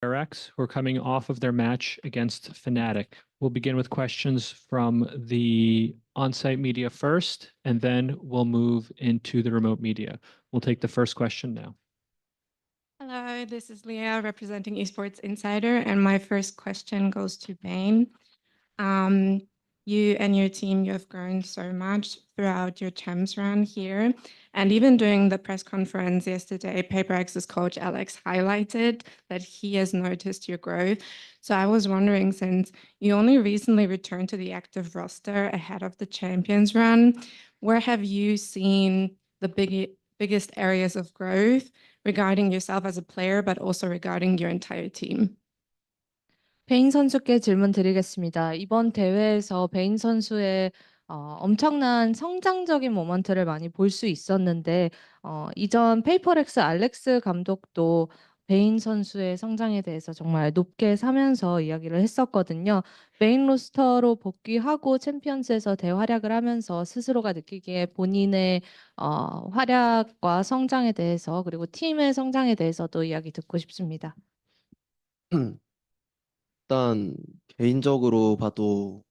DRX, who are coming off of their match against Fnatic. We'll begin with questions from the on-site media first, and then we'll move into the remote media. We'll take the first question now. Hello, this is Leah representing Esports Insider, and my first question goes to Bane. You and your team, you have grown so much throughout your champs run here. And even during the press conference yesterday, PaperX's coach Alex highlighted that he has noticed your growth. So I was wondering, since you only recently returned to the active roster ahead of the champions run, where have you seen the biggest areas of growth regarding yourself as a player, but also regarding your entire team? 베인 선수께 질문 드리겠습니다. 이번 대회에서 베인 선수의 엄청난 성장적인 모먼트를 많이 볼 수 있었는데 이전 페이퍼렉스 알렉스 감독도 베인 선수의 성장에 대해서 정말 높게 사면서 이야기를 했었거든요. 메인 로스터로 복귀하고 챔피언스에서 대활약을 하면서 스스로가 느끼기에 본인의 활약과 성장에 대해서 그리고 팀의 성장에 대해서도 이야기 듣고 싶습니다. 일단 개인적으로 봐도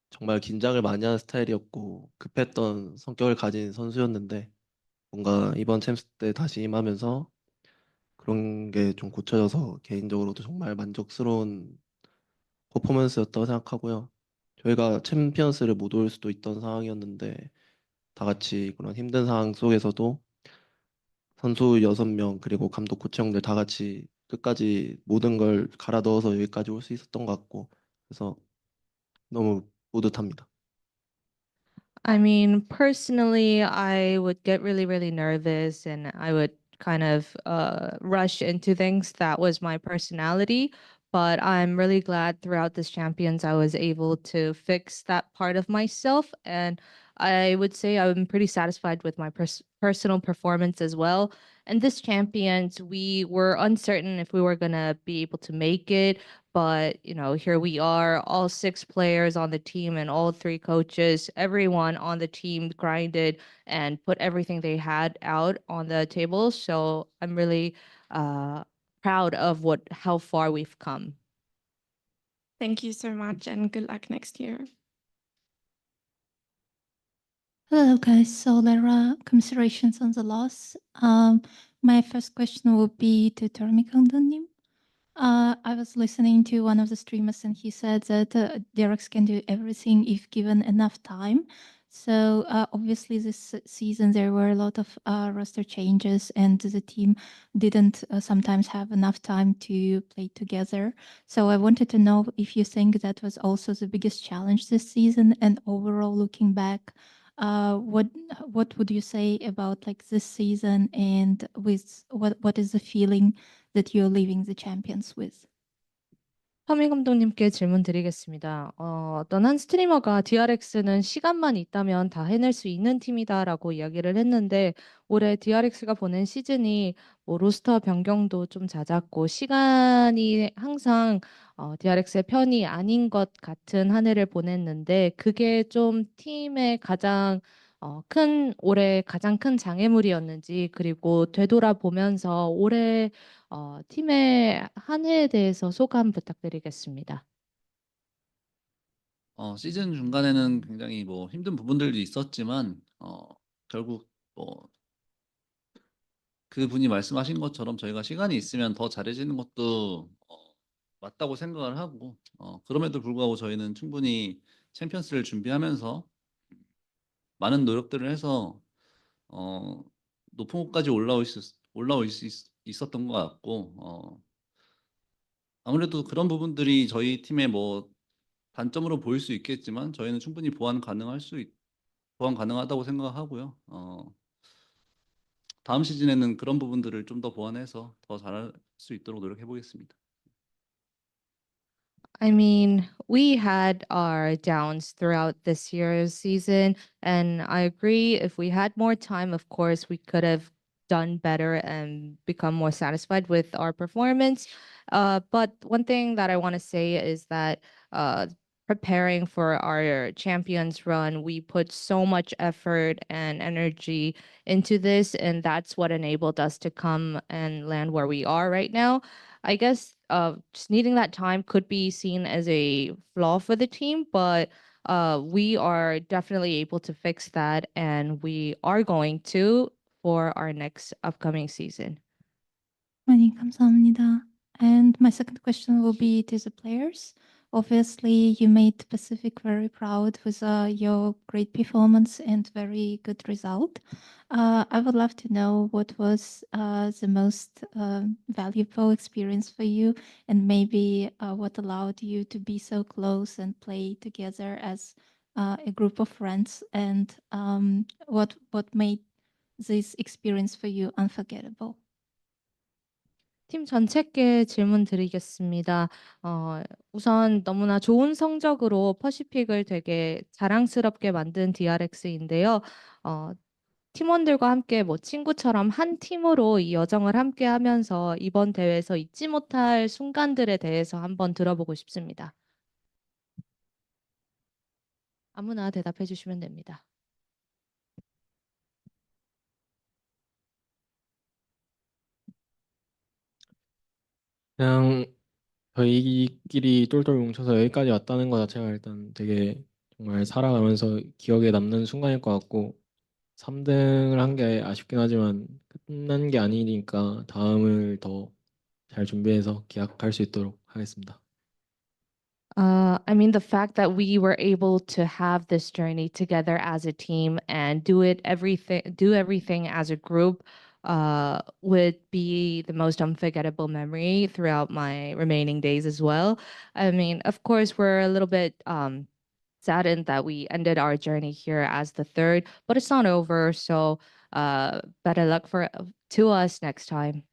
정말 긴장을 많이 하는 스타일이었고 급했던 성격을 가진 선수였는데 뭔가 이번 챔스 때 다시 임하면서 그런 게 좀 고쳐져서 개인적으로도 정말 만족스러운 퍼포먼스였다고 생각하고요. 저희가 챔피언스를 못 올 수도 있던 상황이었는데 다 같이 그런 힘든 상황 속에서도 선수 6명 그리고 감독 코치 형들 다 같이 끝까지 모든 걸 갈아 넣어서 여기까지 올 수 있었던 것 같고 그래서 너무 뿌듯합니다. I mean, personally, I would get really, really nervous and I would kind of rush into things. That was my personality. But I'm really glad throughout this Champions, I was able to fix that part of myself. And I would say I'm pretty satisfied with my personal performance as well. And this Champions, we were uncertain if we were going to be able to make it. But, you know, here we are, all 6 players on the team and all 3 coaches, everyone on the team grinded and put everything they had out on the table. So I'm really proud of how far we've come. Thank you so much and good luck next year. Hello guys, so there are commiserations on the loss. My first question would be to Termikangdanim. I was listening to one of the streamers and he said that DRX can do everything if given enough time. So obviously this season there were a lot of roster changes and the team didn't sometimes have enough time to play together. So I wanted to know if you think that was also the biggest challenge this season, and overall looking back, what would you say about like this season, and with what is the feeling that you're leaving the champions with? 허미 감독님께 질문 드리겠습니다. 어떤 한 스트리머가 DRX는 시간만 있다면 다 해낼 수 있는 팀이다라고 이야기를 했는데 올해 DRX가 보낸 시즌이 뭐 로스터 변경도 좀 잦았고 시간이 항상 DRX의 편이 아닌 것 같은 한 해를 보냈는데 그게 좀 팀의 올해 가장 큰 장애물이었는지, 그리고 되돌아보면서 올해 팀의 한 해에 대해서 소감 부탁드리겠습니다. 시즌 중간에는 굉장히 뭐 힘든 부분들도 있었지만 결국 뭐 그분이 말씀하신 것처럼 저희가 시간이 있으면 더 잘해지는 것도 맞다고 생각을 하고 그럼에도 불구하고 저희는 충분히 챔피언스를 준비하면서 많은 노력들을 해서 높은 곳까지 올라올 수 있었던 것 같고 아무래도 그런 부분들이 저희 팀의 뭐 단점으로 보일 수 있겠지만 저희는 충분히 보완 가능하다고 생각하고요. 다음 시즌에는 그런 부분들을 좀 더 보완해서 더 잘할 수 있도록 노력해 보겠습니다. I mean, we had our downs throughout this year's season, and I agree if we had more time, of course, we could have done better and become more satisfied with our performance. But one thing that I want to say is that preparing for our champions run, we put so much effort and energy into this, and that's what enabled us to come and land where we are right now. I guess just needing that time could be seen as a flaw for the team, but we are definitely able to fix that, and we are going to for our next upcoming season. 많이 감사합니다. And my second question will be to the players. Obviously, you made Pacific very proud with your great performance and very good result. I would love to know what was the most valuable experience for you, and maybe what allowed you to be so close and play together as a group of friends, and what made this experience for you unforgettable. 팀 전체께 질문 드리겠습니다. 우선 너무나 좋은 성적으로 퍼시픽을 되게 자랑스럽게 만든 DRX인데요. 팀원들과 함께 뭐 친구처럼 한 팀으로 이 여정을 함께 하면서 이번 대회에서 잊지 못할 순간들에 대해서 한번 들어보고 싶습니다. 아무나 대답해 주시면 됩니다. 그냥 저희끼리 똘똘 뭉쳐서 여기까지 왔다는 것 자체가 일단 되게 정말 살아가면서 기억에 남는 순간일 것 같고 3등을 한 게 아쉽긴 하지만 끝난 게 아니니까 다음을 더 잘 준비해서 기약할 수 있도록 하겠습니다. I mean, the fact that we were able to have this journey together as a team and do everything as a group would be the most unforgettable memory throughout my remaining days as well. I mean, of course, we're a little bit saddened that we ended our journey here as the third, but it's not over. So better luck to us next time.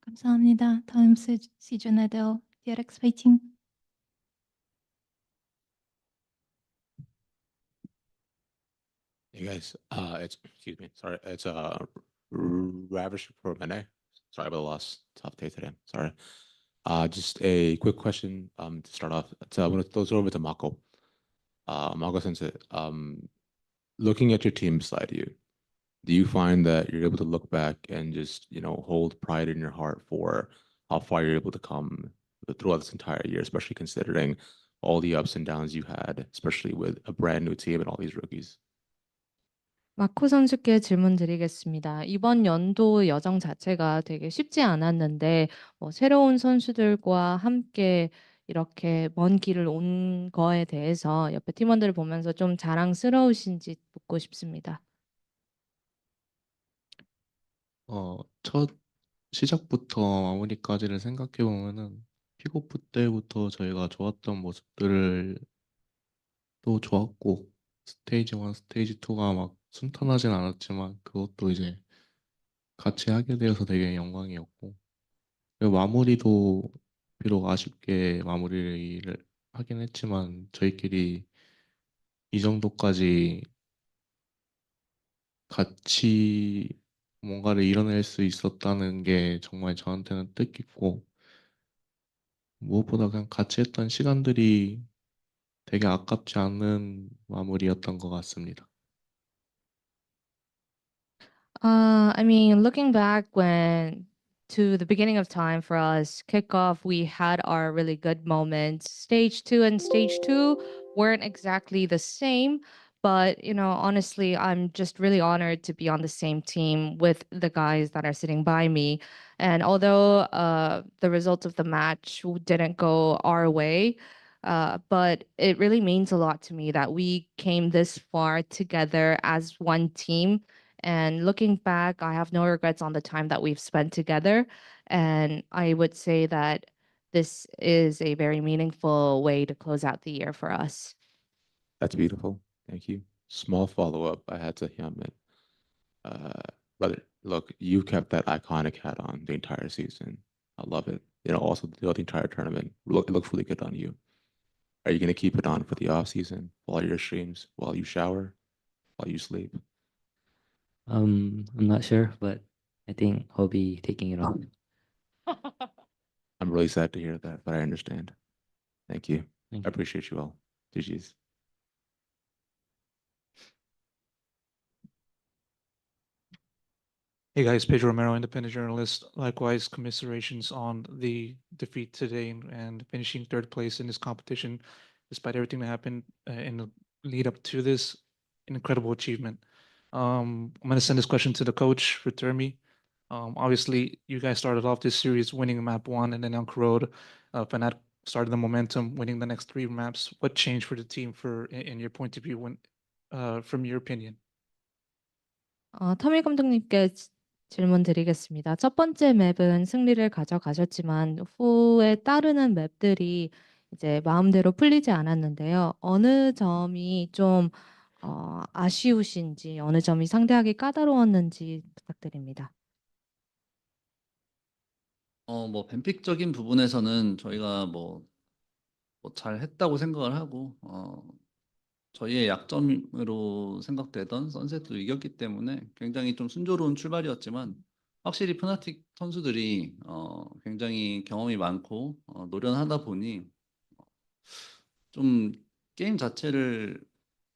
감사합니다. 다음 시즌에도 DRX 파이팅! Hey guys, excuse me, sorry, it's Ravish for Mene. Sorry about the loss. Tough day today. Sorry. Just a quick question to start off. I want to throw it over to Mako. Mako sensei, looking at your team beside you, do you find that you're able to look back and just, hold pride in your heart for how far you're able to come throughout this entire year, especially considering all the ups and downs you had, especially with a brand new team and all these rookies? 마코 선수께 질문 드리겠습니다. 이번 연도 여정 자체가 되게 쉽지 않았는데 새로운 선수들과 함께 이렇게 먼 길을 온 거에 대해서 옆에 팀원들을 보면서 좀 자랑스러우신지 묻고 싶습니다. 첫 시작부터 마무리까지를 생각해 보면은 픽오프 때부터 저희가 좋았던 모습들을 또 좋았고 스테이지 1, 스테이지 2가 막 순탄하진 않았지만 그것도 이제 같이 하게 되어서 되게 영광이었고 그리고 마무리도 비록 아쉽게 마무리를 하긴 했지만 저희끼리 이 정도까지 같이 뭔가를 이뤄낼 수 있었다는 게 정말 저한테는 뜻깊고 무엇보다 그냥 같이 했던 시간들이 되게 아깝지 않은 마무리였던 것 같습니다. I mean, looking back to the beginning of time for us, kickoff, we had our really good moments. Stage 2 and stage 2 weren't exactly the same, but honestly, I'm just really honored to be on the same team with the guys that are sitting by me. And although the results of the match didn't go our way, but it really means a lot to me that we came this far together as one team. And looking back, I have no regrets on the time that we've spent together. And I would say that this is a very meaningful way to close out the year for us. That's beautiful. Thank you. Small follow-up I had to Hyunmin. Brother, look, you kept that iconic hat on the entire season. I love it. Also the entire tournament. It looks really good on you. Are you going to keep it on for the off season, while your streams, while you shower, while you sleep? I'm not sure, but I think I'll be taking it off. I'm really sad to hear that, but I understand. Thank you. Thank I appreciate you all. GG's. Hey guys, Pedro Romero, independent journalist. Likewise, commiserations on the defeat today and finishing third place in this competition, despite everything that happened in the lead up to this, an incredible achievement. I'm going to send this question to the coach for Termi. Obviously, you guys started off this series winning map 1 and then on Road, Fnatic started the momentum, winning the next 3 maps. What changed for the team in your point of view, from your opinion? 터미 감독님께 질문 드리겠습니다. 첫 번째 맵은 승리를 가져가셨지만 후에 따르는 맵들이 이제 마음대로 풀리지 않았는데요. 어느 점이 좀 아쉬우신지, 어느 점이 상대하기 까다로웠는지 부탁드립니다. 뭐 뱀픽적인 부분에서는 저희가 뭐 잘했다고 생각을 하고 저희의 약점으로 생각되던 선셋도 이겼기 때문에 굉장히 좀 순조로운 출발이었지만 확실히 프나틱 선수들이 굉장히 경험이 많고 노련하다 보니 좀 게임 자체를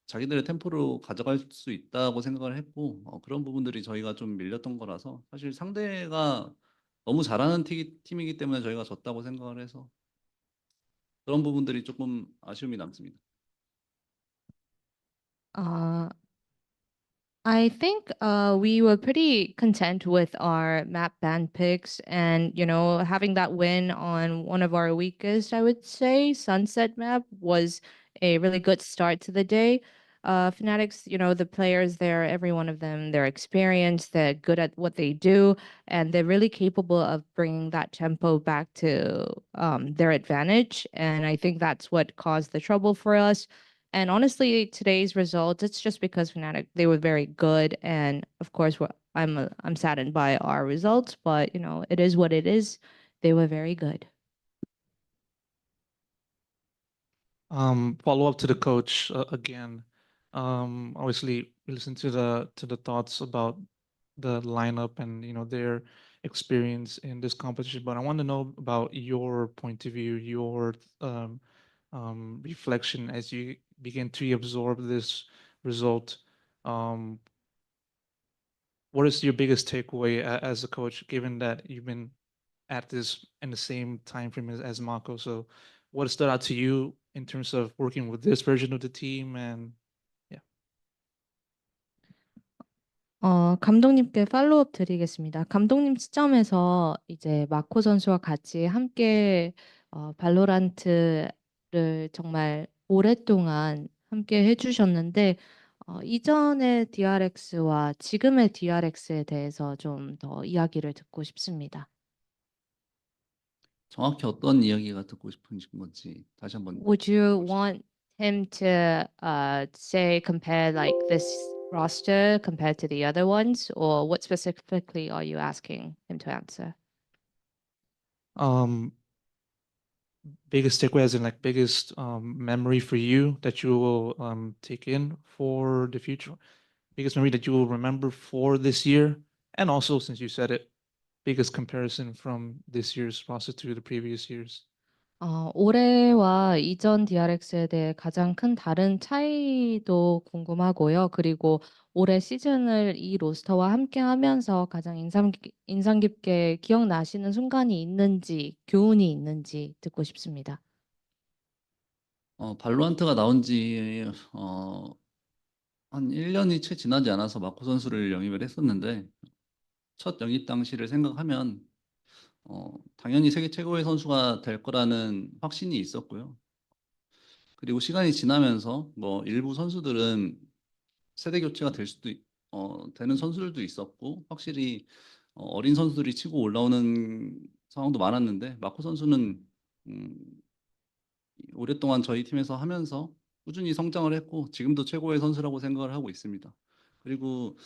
자기들의 템포로 가져갈 수 있다고 생각을 했고 그런 부분들이 저희가 좀 밀렸던 거라서 사실 상대가 너무 잘하는 팀이기 때문에 저희가 졌다고 생각을 해서 그런 부분들이 조금 아쉬움이 남습니다. I think we were pretty content with our map ban picks and, you know, having that win on one of our weakest, I would say, Sunset map was a really good start to the day. Fnatic's, you know, the players there, every one of them, they're experienced, they're good at what they do, and they're really capable of bringing that tempo back to their advantage. And I think that's what caused the trouble for us. And honestly, today's results, it's just because Fnatic, they were very good. And of course, I'm saddened by our results, but you know, it is what it is. They were very good. Follow up to the coach again. Obviously, we listened to the thoughts about the lineup and their experience in this competition, but I want to know about your point of view, your reflection as you begin to absorb this result. What is your biggest takeaway as a coach, given that you've been at this in the same time frame as Mako? So what stood out to you in terms of working with this version of the team? And yeah. 감독님께 팔로우업 드리겠습니다. 감독님 시점에서 이제 마코 선수와 같이 함께 발로란트를 정말 오랫동안 함께 해주셨는데 이전의 DRX와 지금의 DRX에 대해서 좀 더 이야기를 듣고 싶습니다. 정확히 어떤 이야기가 듣고 싶은 건지 다시 한번. Would you want him to say compare like this roster compared to the other ones, or what specifically are you asking him to answer? Biggest takeaway, as in like biggest memory for you that you will take in for the future, biggest memory that you will remember for this year, and also, since you said it, biggest comparison from this year's roster to the previous years. 올해와 이전 DRX에 대해 가장 큰 다른 차이도 궁금하고요. 그리고 올해 시즌을 이 로스터와 함께 하면서 가장 인상 깊게 기억나시는 순간이 있는지, 교훈이 있는지 듣고 싶습니다. 발로란트가 나온 지 한 1년이 채 지나지 않아서 마코 선수를 영입을 했었는데 첫 영입 당시를 생각하면 당연히 세계 최고의 선수가 될 거라는 확신이 있었고요. 그리고 시간이 지나면서 뭐 일부 선수들은 세대 교체가 되는 선수들도 있었고 확실히 어린 선수들이 치고 올라오는 상황도 많았는데 마코 선수는 오랫동안 저희 팀에서 하면서 꾸준히 성장을 했고 지금도 최고의 선수라고 생각을 하고 있습니다. 그리고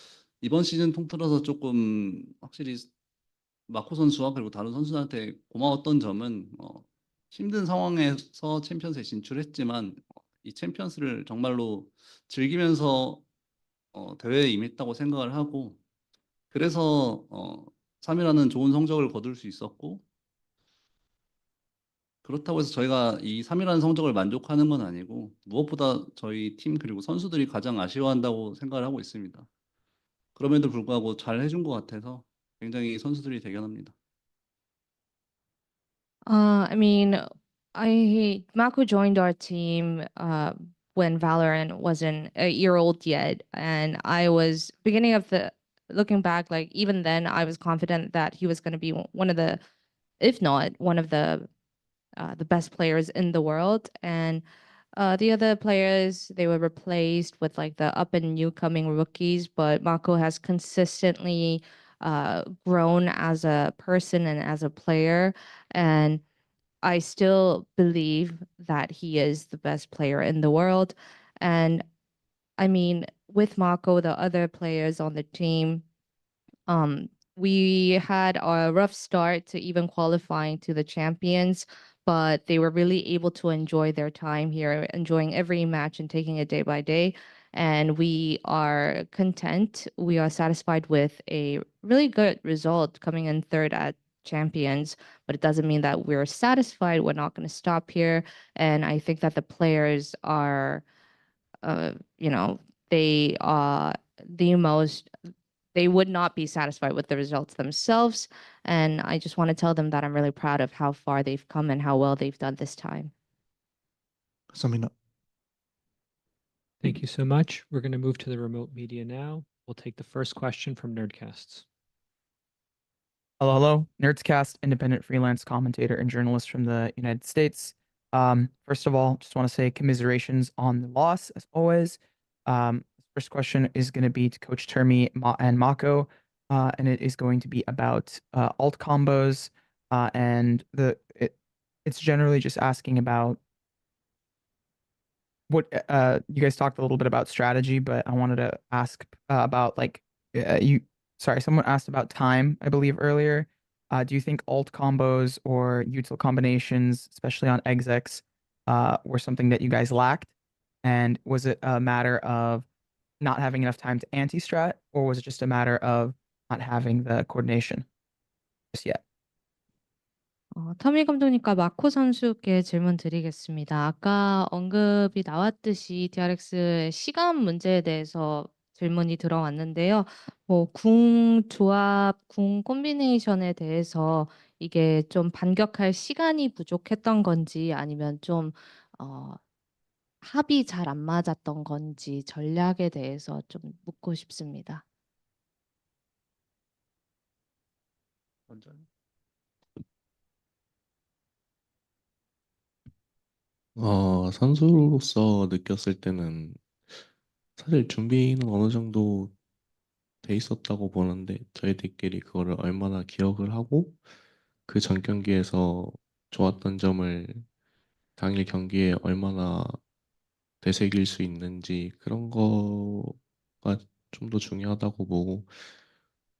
이번 시즌 통틀어서 조금 확실히 마코 선수와 그리고 다른 선수들한테 고마웠던 점은 힘든 상황에서 챔피언스에 진출했지만 이 챔피언스를 정말로 즐기면서 대회에 임했다고 생각을 하고 그래서 3위라는 좋은 성적을 거둘 수 있었고 그렇다고 해서 저희가 이 3위라는 성적을 만족하는 건 아니고 무엇보다 저희 팀 그리고 선수들이 가장 아쉬워한다고 생각을 하고 있습니다. 그럼에도 불구하고 잘 해준 것 같아서 굉장히 선수들이 대견합니다. I mean, Mako joined our team when Valorant wasn't a year old yet, and I was beginning of the looking back, like even then, I was confident that he was going to be one of the, if not one of the best players in the world. And the other players, they were replaced with like the up and new coming rookies, but Mako has consistently grown as a person and as a player. And I still believe that he is the best player in the world. And I mean, with Mako, the other players on the team, we had a rough start to even qualifying to the champions, but they were really able to enjoy their time here, enjoying every match and taking it day by day. And we are content. We are satisfied with a really good result coming in third at champions, but it doesn't mean that we're satisfied. We're not going to stop here. And I think that the players are, you know, they are the most, they would not be satisfied with the results themselves. And I just want to tell them that I'm really proud of how far they've come and how well they've done this time. 감사합니다. Thank you so much. We're going to move to the remote media now. We'll take the first question from Nerdcasts. Hello, hello. Nerdscast, independent freelance commentator and journalist from the United States. First of all, just want to say commiserations on the loss, as always. First question is going to be to Coach Termi and Mako, and it is going to be about alt combos, and it's generally just asking about what you guys talked a little bit about strategy, but I wanted to ask about like someone asked about time, I believe earlier. Do you think alt combos or util combinations, especially on execs, were something that you guys lacked? And was it a matter of not having enough time to anti-strat, or was it just a matter of not having the coordination just yet? 터미 감독님과 마코 선수께 질문 드리겠습니다. 아까 언급이 나왔듯이 DRX의 시간 문제에 대해서 질문이 들어왔는데요. 궁 조합, 궁 콤비네이션에 대해서 이게 좀 반격할 시간이 부족했던 건지 아니면 좀 합이 잘 안 맞았던 건지 전략에 대해서 좀 묻고 싶습니다. 먼저. 선수로서 느꼈을 때는 사실 준비는 어느 정도 돼 있었다고 보는데 저희들끼리 그거를 얼마나 기억을 하고 그 전 경기에서 좋았던 점을 당일 경기에 얼마나 되새길 수 있는지 그런 거가 좀 더 중요하다고 보고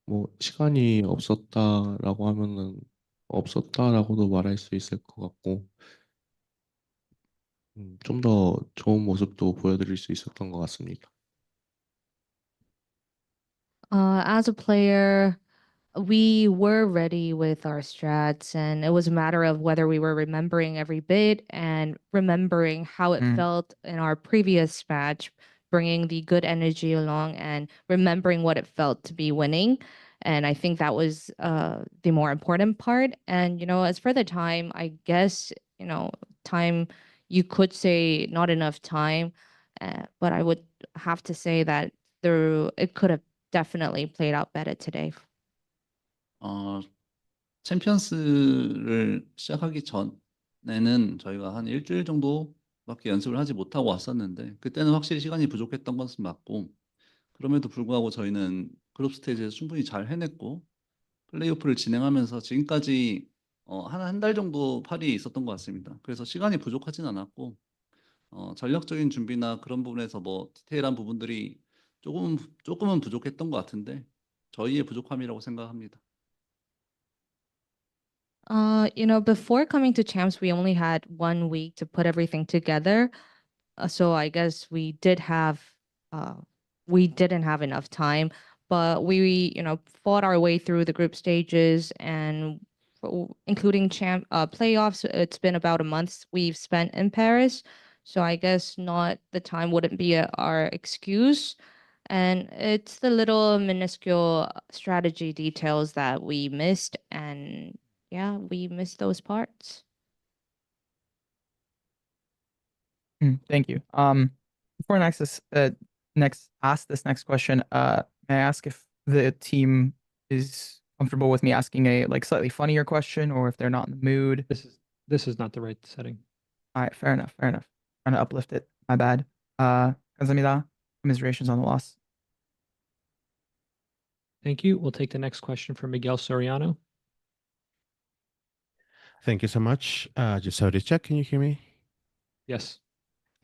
뭐 시간이 없었다라고 하면은 없었다라고도 말할 수 있을 것 같고 좀 더 좋은 모습도 보여드릴 수 있었던 것 같습니다. As a player, we were ready with our strats, and it was a matter of whether we were remembering every bit and remembering how it felt in our previous match, bringing the good energy along and remembering what it felt to be winning. And I think that was the more important part. And, as for the time, I guess, time, you could say not enough time, but I would have to say that it could have definitely played out better today. 챔피언스를 시작하기 전에는 저희가 한 일주일 정도밖에 연습을 하지 못하고 왔었는데 그때는 확실히 시간이 부족했던 것은 맞고 그럼에도 불구하고 저희는 그룹 스테이지에서 충분히 잘 해냈고 플레이오프를 진행하면서 지금까지 한 달 정도 팔이 있었던 것 같습니다. 그래서 시간이 부족하진 않았고 전략적인 준비나 그런 부분에서 뭐 디테일한 부분들이 조금은 부족했던 것 같은데 저희의 부족함이라고 생각합니다. Before coming to champs, we only had 1 week to put everything together. So I guess we didn't have enough time, but we, fought our way through the group stages and including playoffs. It's been about a month we've spent in Paris. So I guess the time wouldn't be our excuse. And it's the little minuscule strategy details that we missed. And yeah, we missed those parts. Thank you. Before I ask this next question, may I ask if the team is comfortable with me asking a like slightly funnier question, or if they're not in the mood? This is not the right setting. All right, fair enough. Trying to uplift it. My bad. 감사합니다. Commiserations on the loss. Thank you. We'll take the next question from Miguel Soriano. Thank you so much. Just so to check, can you hear me? Yes.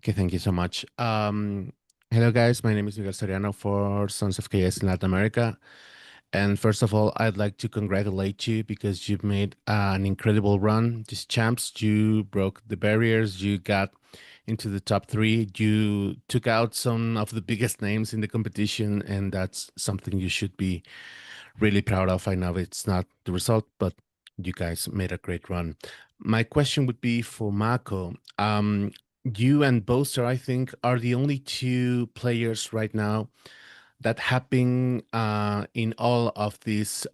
Okay, thank you so much. Hello, guys. My name is Miguel Soriano for Sons of KS in Latin America. And first of all, I'd like to congratulate you because you've made an incredible run. These champs, you broke the barriers. You got into the top 3. You took out some of the biggest names in the competition, and that's something you should be really proud of. I know it's not the result, but you guys made a great run. My question would be for Mako. You and Boaster, I think, are the only 2 players right now that have been in all of these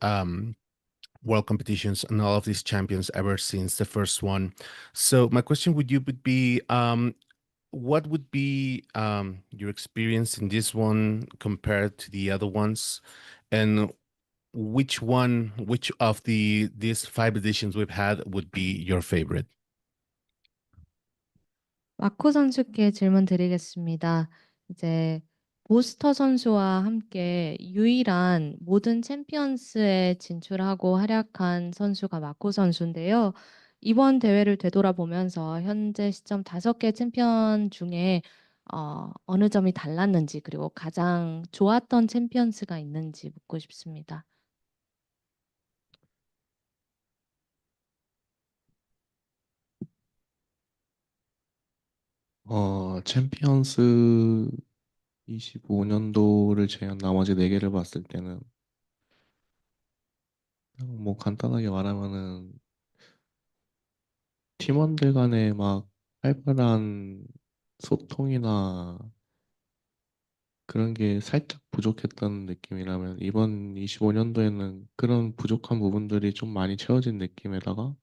world competitions and all of these champions ever since the first one. So my question would be, what would be your experience in this one compared to the other ones? And which of these 5 editions we've had would be your favorite? 마코 선수께 질문 드리겠습니다. 이제 보스터 선수와 함께 유일한 모든 챔피언스에 진출하고 활약한 선수가 마코 선수인데요. 이번 대회를 되돌아보면서 현재 시점 5개 챔피언 중에 어느 점이 달랐는지, 그리고 가장 좋았던 챔피언스가 있는지 묻고 싶습니다. 챔피언스 25년도를 제한 나머지 4개를 봤을 때는 그냥 뭐 간단하게 말하면은 팀원들 간에 막 활발한 소통이나 그런 게 살짝 부족했던 느낌이라면, 이번 25년도에는 그런 부족한 부분들이 좀 많이 채워진 느낌에다가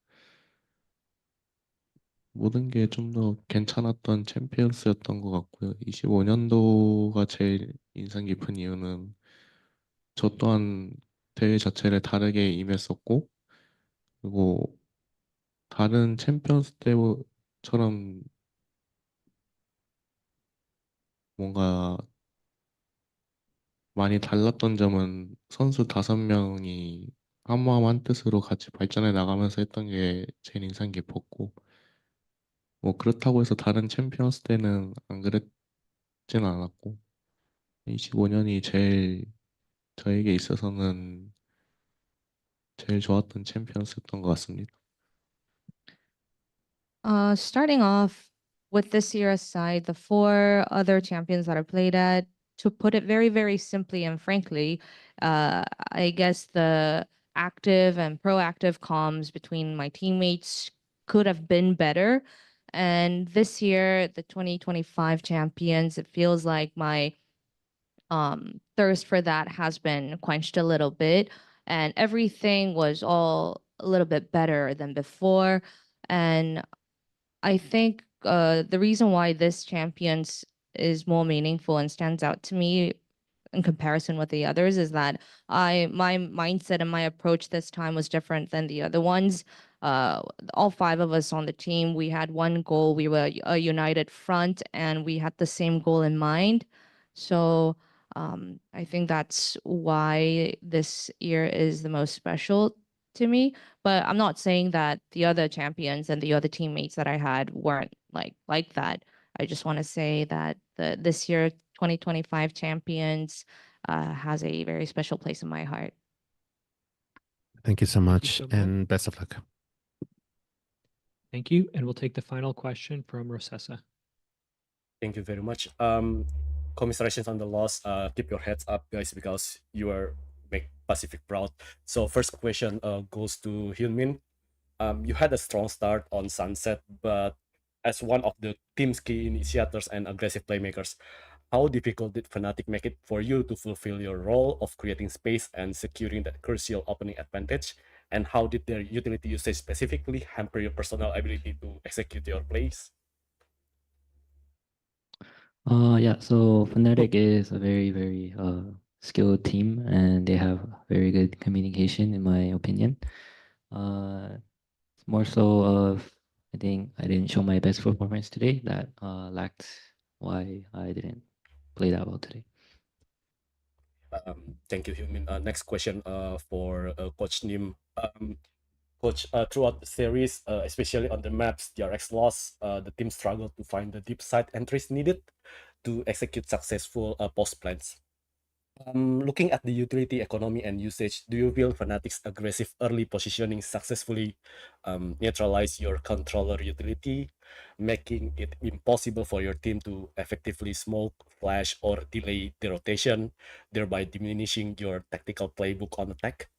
모든 게 좀 더 괜찮았던 챔피언스였던 것 같고요. 25년도가 제일 인상 깊은 이유는 저 또한 대회 자체를 다르게 임했었고, 그리고 다른 챔피언스 때처럼 뭔가 많이 달랐던 점은 선수 5명이 한 마음 한 뜻으로 같이 발전해 나가면서 했던 게 제일 인상 깊었고, 뭐 그렇다고 해서 다른 챔피언스 때는 안 그랬진 않았고, 25년이 제일 저에게 있어서는 제일 좋았던 챔피언스였던 것 같습니다. Starting off with this year aside, the 4 other champions that I played at, to put it very, very simply and frankly, I guess the active and proactive comms between my teammates could have been better. And this year, the 2025 champions, it feels like my thirst for that has been quenched a little bit, and everything was all a little bit better than before. And I think the reason why this champions is more meaningful and stands out to me in comparison with the others is that my mindset and my approach this time was different than the other ones. All 5 of us on the team, we had one goal. We were a united front, and we had the same goal in mind. So I think that's why this year is the most special to me. But I'm not saying that the other champions and the other teammates that I had weren't like that. I just want to say that this year 2025 champions has a very special place in my heart. Thank you so much, so much. and best of luck. Thank you. And we'll take the final question from Rosessa. Thank you very much. Commiserations on the loss. Keep your heads up, guys, because you are make Pacific proud. So first question goes to Hyunmin. You had a strong start on Sunset, but as one of the team's key initiators and aggressive playmakers, how difficult did Fnatic make it for you to fulfill your role of creating space and securing that crucial opening advantage? And how did their utility usage specifically hamper your personal ability to execute your plays? Yeah, so Fnatic is a very, very skilled team, and they have very good communication, in my opinion. It's more so of, I think I didn't show my best performance today. That lacked why I didn't play that well today. Thank you, Hyunmin. Next question for Coach Nim. Coach, throughout the series, especially on the maps DRX loss, the team struggled to find the deep side entries needed to execute successful post plans. Looking at the utility economy and usage, do you feel Fnatic's aggressive early positioning successfully neutralize your controller utility, making it impossible for your team to effectively smoke, flash, or delay the rotation, thereby diminishing your tactical playbook on attack?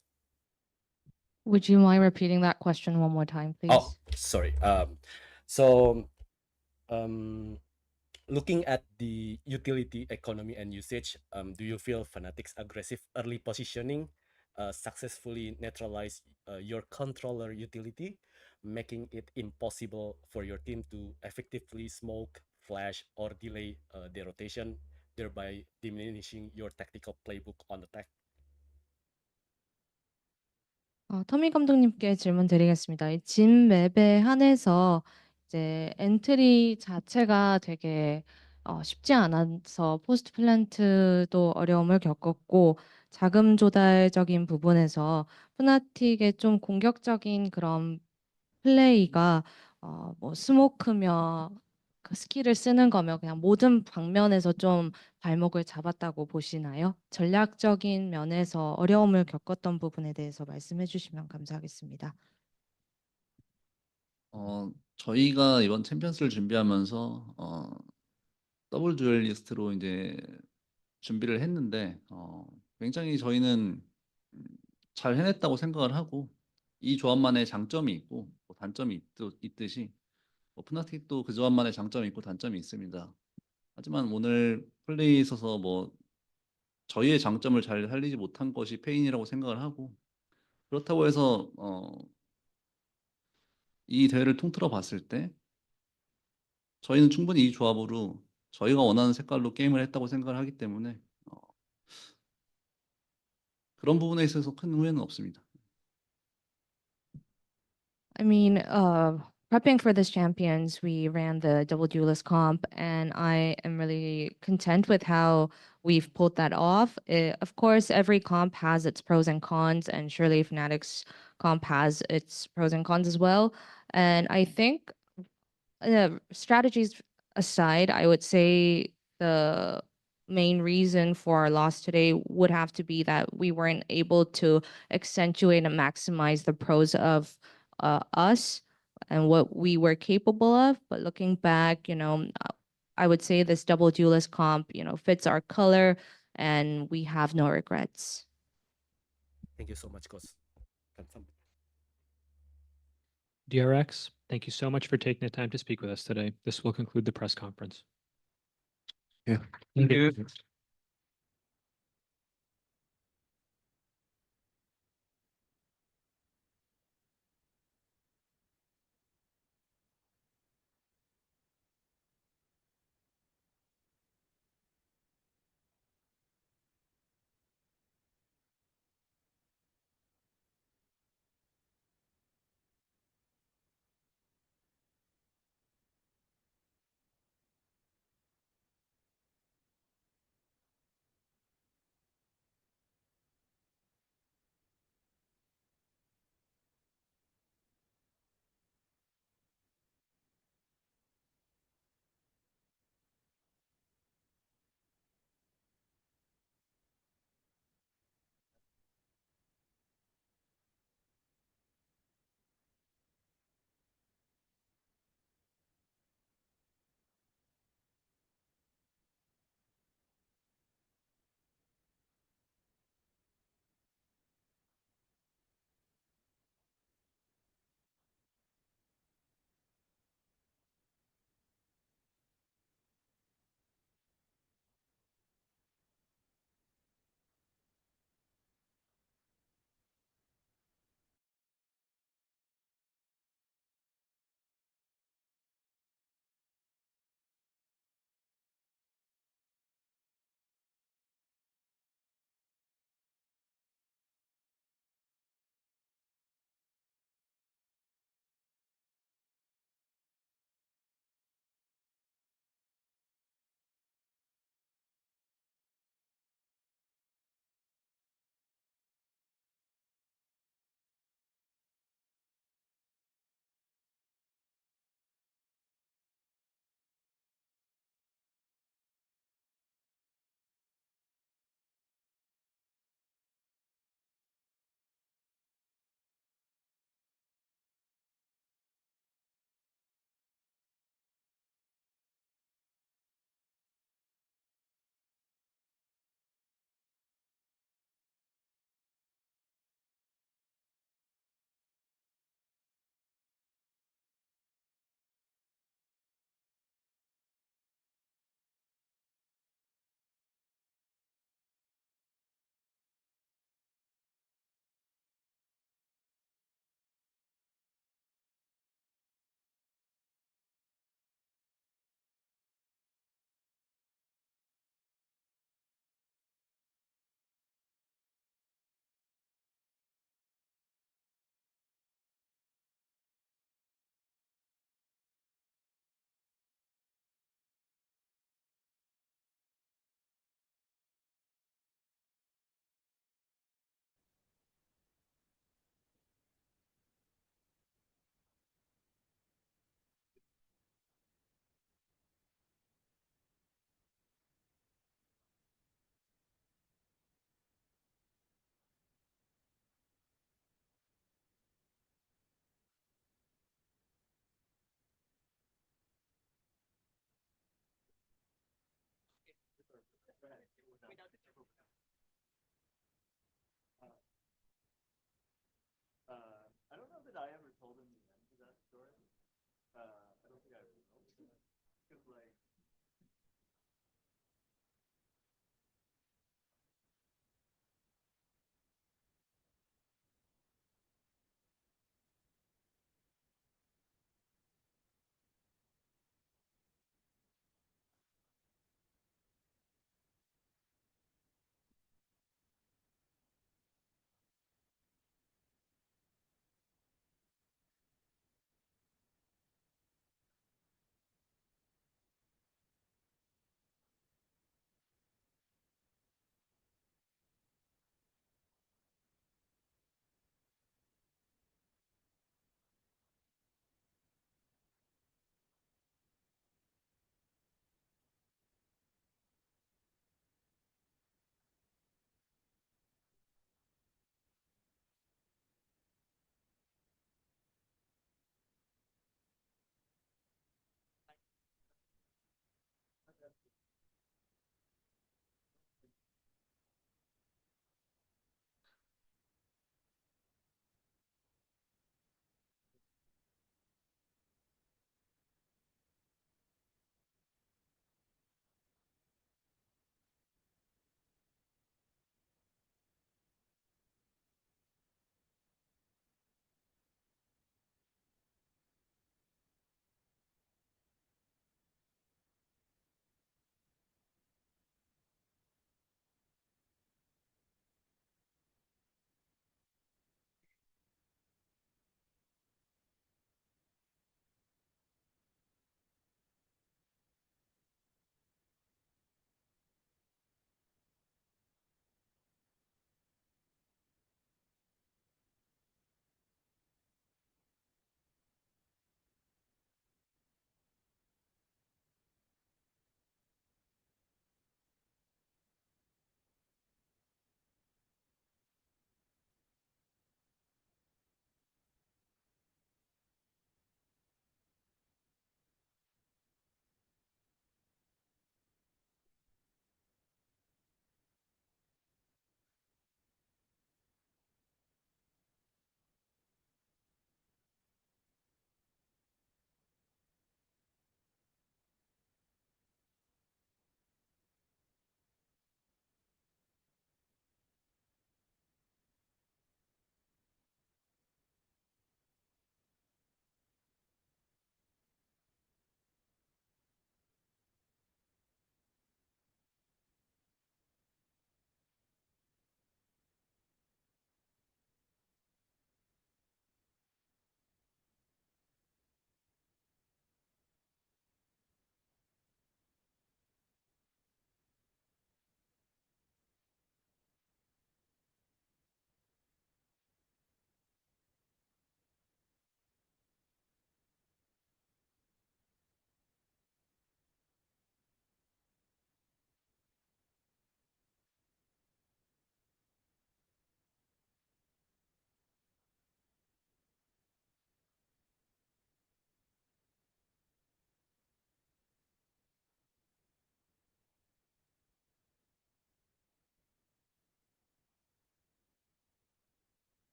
Would you mind repeating that question one more time, please? Oh, sorry. So, looking at the utility economy and usage, do you feel Fnatic's aggressive early positioning successfully neutralize your controller utility, making it impossible for your team to effectively smoke, flash, or delay the rotation, thereby diminishing your tactical playbook on attack? 터미 감독님께 질문 드리겠습니다. 이 진 맵에 한해서 이제 엔트리 자체가 되게 쉽지 않아서 포스트 플랜트도 어려움을 겪었고 자금 조달적인 부분에서 푸나틱의 좀 공격적인 그런 플레이가 뭐 스모크며 그 스킬을 쓰는 거며 그냥 모든 방면에서 좀 발목을 잡았다고 보시나요? 전략적인 면에서 어려움을 겪었던 부분에 대해서 말씀해 주시면 감사하겠습니다. 저희가 이번 챔피언스를 준비하면서 더블 듀얼리스트로 이제 준비를 했는데 굉장히 저희는 잘 해냈다고 생각을 하고 이 조합만의 장점이 있고 뭐 단점이 있듯이 푸나틱도 그 조합만의 장점이 있고 단점이 있습니다. 하지만 오늘 플레이에 있어서 뭐 저희의 장점을 잘 살리지 못한 것이 페인이라고 생각을 하고 그렇다고 해서 이 대회를 통틀어 봤을 때 저희는 충분히 이 조합으로 저희가 원하는 색깔로 게임을 했다고 생각을 하기 때문에 그런 부분에 있어서 큰 후회는 없습니다. I mean, prepping for this champions, we ran the double duelist comp, and I am really content with how we've pulled that off. Of course, every comp has its pros and cons, and surely Fnatic's comp has its pros and cons as well. And I think strategies aside, I would say the main reason for our loss today would have to be that we weren't able to accentuate and maximize the pros of us and what we were capable of. But looking back, I would say this double duelist comp, fits our color, and we have no regrets. Thank you so much, Coach. DRX, thank you so much for taking the time to speak with us today. This will conclude the press conference. Yeah. Thank you.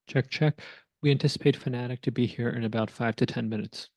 Check, check. We anticipate Fnatic to be here in about 5 to 10 minutes.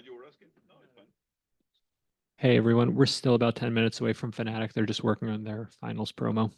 You were asking? No, it's fine. Hey, everyone, we're still about 10 minutes away from Fnatic. They're just working on their finals promo.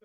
Yeah,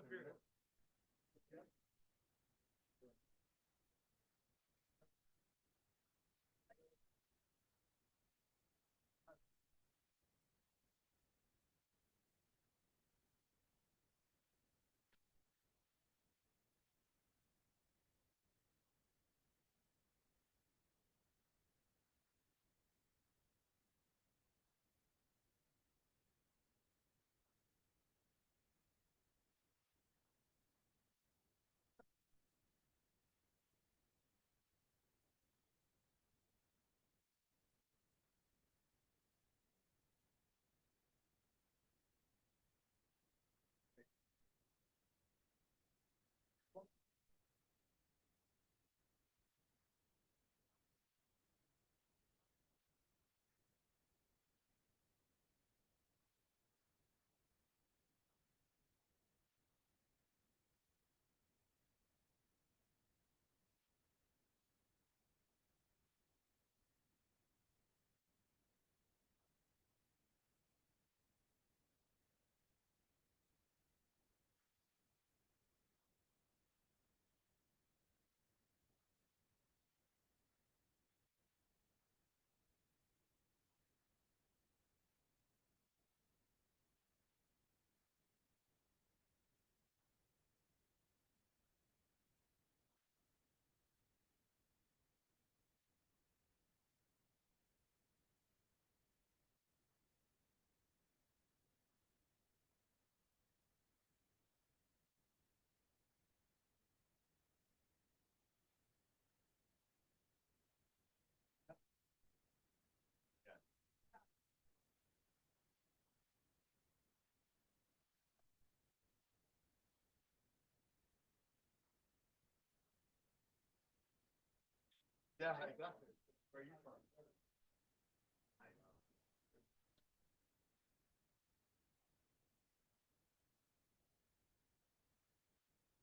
exactly. Where are you from?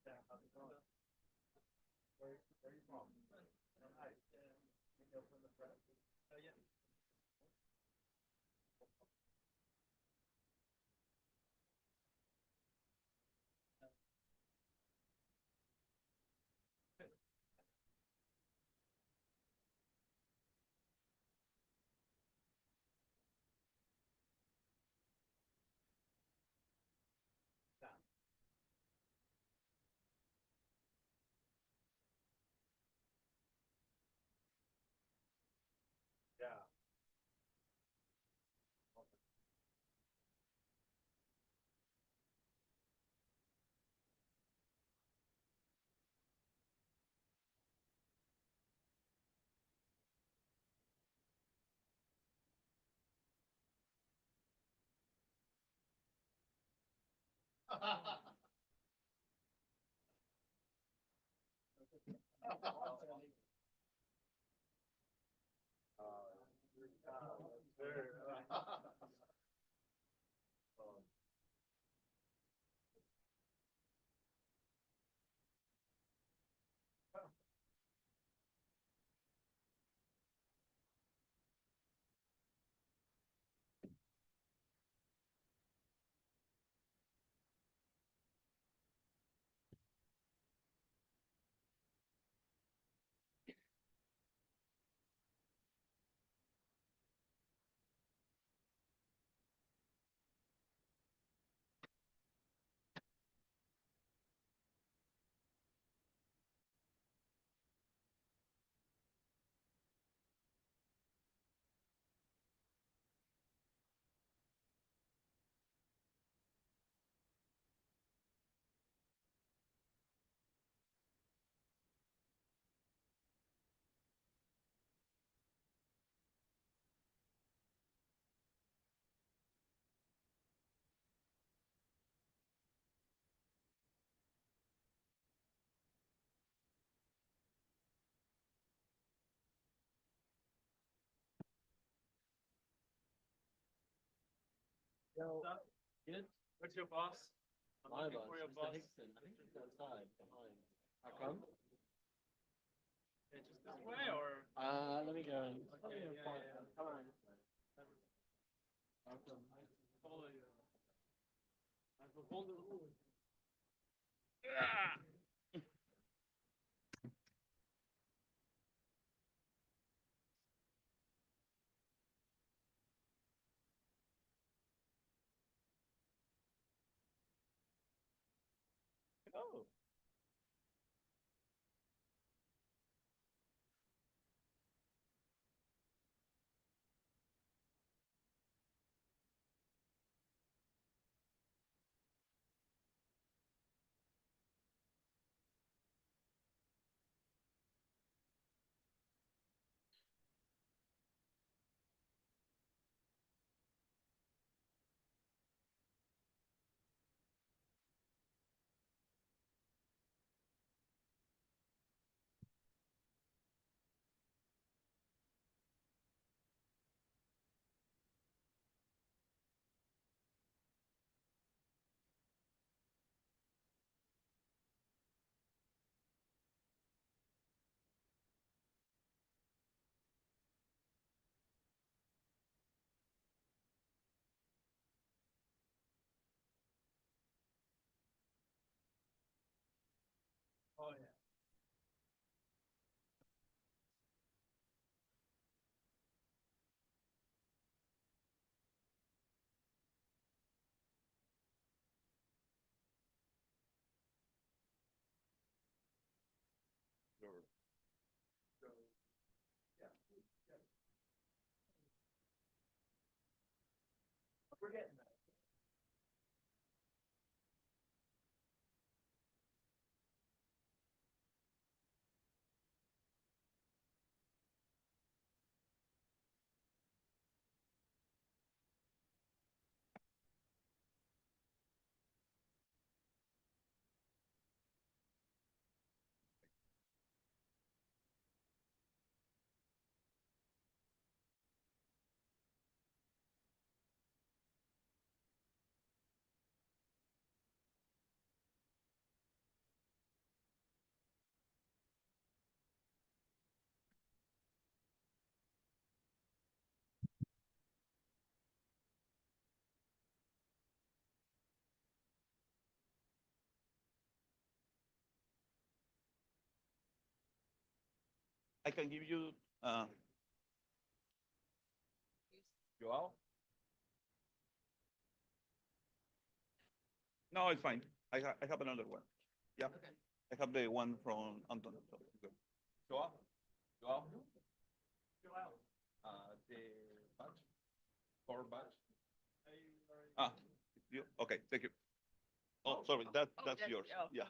Yeah, how's it going? Where are you from? Hi. You from the press? Yeah. Yeah. Yo, good. What's your boss? I'm My looking boss, for your Mr. boss. Hickson. I think he's outside behind. How come? Yeah, just this way or? Let me go. Okay, yeah. Come on. How come? Follow you. I will hold the rule. Oh. Oh yeah. Sure. So, yeah. We're getting there. I can give you Joao. No, it's fine. I have another one. Yeah. Okay. I have the one from Anton. So good. Joao. Joao. Joao. The badge. Core badge. Ah, you okay? Thank you. Oh, sorry. That's yours. Yeah.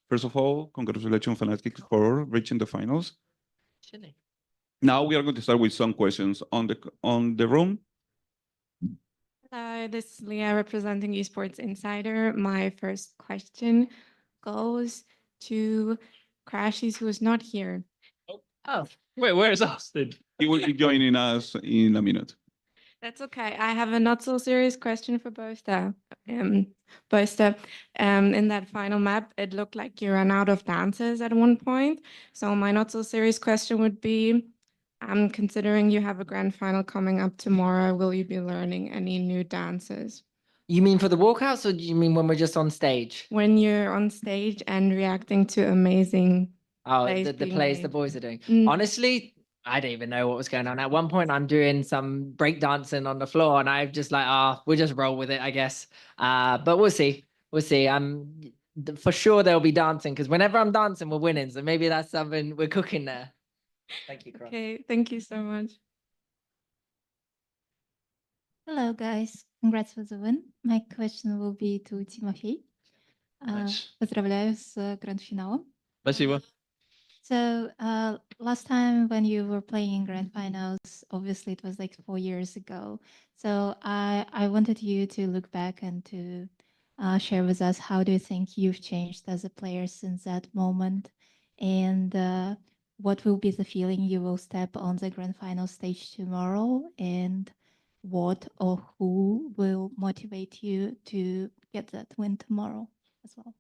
First of all, congratulations, Fnatic, for reaching the finals. Now we are going to start with some questions on the room. Hello, this is Leah representing Esports Insider. My first question goes to Crashies, who is not here. Oh, wait, where's Austin? He will be joining us in a minute. That's okay. I have a not so serious question for Boaster. In that final map, it looked like you ran out of dances at one point. So my not so serious question would be, considering you have a grand final coming up tomorrow, will you be learning any new dances? You mean for the walkouts, or do you mean when we're just on stage? When you're on stage and reacting to amazing Oh, plays the being plays the made. boys are doing. Mm. Honestly, I don't even know what was going on. At one point, I'm doing some breakdancing on the floor, and I'm just like, we'll just roll with it, I guess. But we'll see. We'll see. For sure there'll be dancing, because whenever I'm dancing, we're winning. So maybe that's something we're cooking there. Thank you, Cross. Okay, thank you so much. Hello, guys. Congrats for the win. My question will be to Timofey. Поздравляю с гранд-финалом. Спасибо. So last time when you were playing in grand finals, obviously it was like 4 years ago. So I wanted you to look back and to share with us, how do you think you've changed as a player since that moment? And what will be the feeling you will step on the grand final stage tomorrow? And what or who will motivate you to get that win tomorrow as well?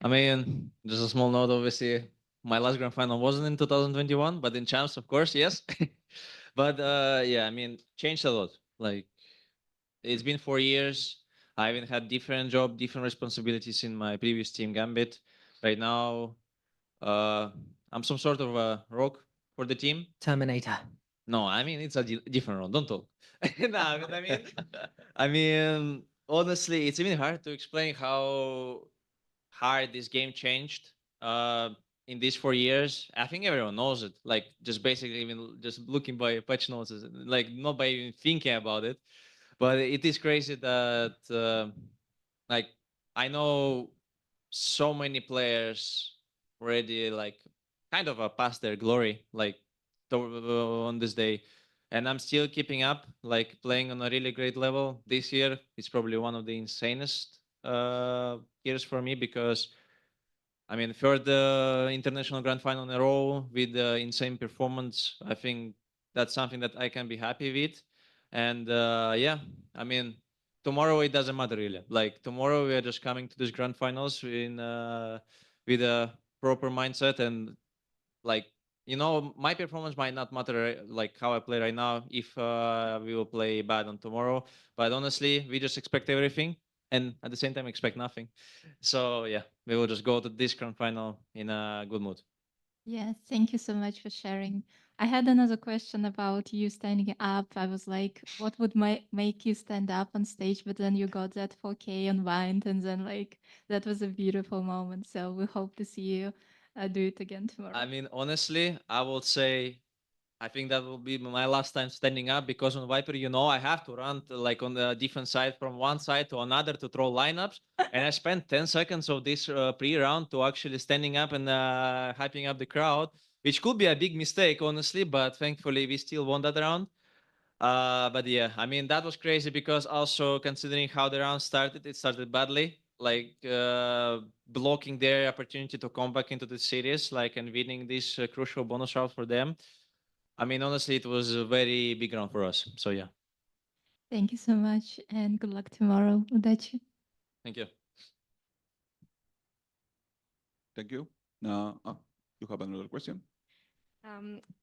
I mean, just a small note, obviously, my last grand final wasn't in 2021, but in champs, of course, yes. But yeah, I mean, changed a lot. Like, it's been 4 years. I even had different job, different responsibilities in my previous team, Gambit. Right now, I'm some sort of a rock for the team. Terminator. No, I mean, it's a different role. Don't talk. No, I mean, honestly, it's even hard to explain how hard this game changed in these 4 years. I think everyone knows it. Like, just basically even just looking by patch notes, like not by even thinking about it. But it is crazy that like I know so many players already like kind of past their glory, like on this day, and I'm still keeping up, like playing on a really great level. This year it's probably one of the insanest years for me, because I mean, for the international grand final in a row with the insane performance, I think that's something that I can be happy with. And yeah, I mean, tomorrow it doesn't matter really. Like tomorrow we are just coming to this grand finals in with a proper mindset, and like, you know, my performance might not matter like how I play right now if we will play bad on tomorrow. But honestly, we just expect everything, and at the same time expect nothing. So yeah, we will just go to this grand final in a good mood. Yeah, thank you so much for sharing. I had another question about you standing up. I was like, what would make you stand up on stage? But then you got that 4K on Vine, and then like that was a beautiful moment. So we hope to see you do it again tomorrow. I mean, honestly, I would say I think that will be my last time standing up, because on Viper, you know, I have to run like on the defense side from one side to another to throw lineups. And I spent 10 seconds of this pre-round to actually standing up and hyping up the crowd, which could be a big mistake, honestly, but thankfully we still won that round. But yeah, I mean, that was crazy, because also considering how the round started, it started badly, like blocking their opportunity to come back into the series, like, and winning this crucial bonus round for them. I mean, honestly, it was a very big round for us. So yeah. Thank you so much, and good luck tomorrow. Удачи. Thank you. Thank you. Now, you have another question?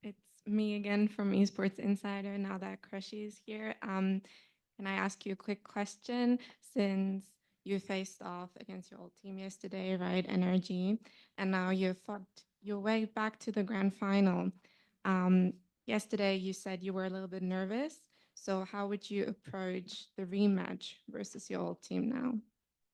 It's me again from Esports Insider. Now that Crushy is here, can I ask you a quick question? Since you faced off against your old team yesterday, right, NRG, and now you fought your way back to the grand final. Yesterday, you said you were a little bit nervous. So how would you approach the rematch versus your old team now?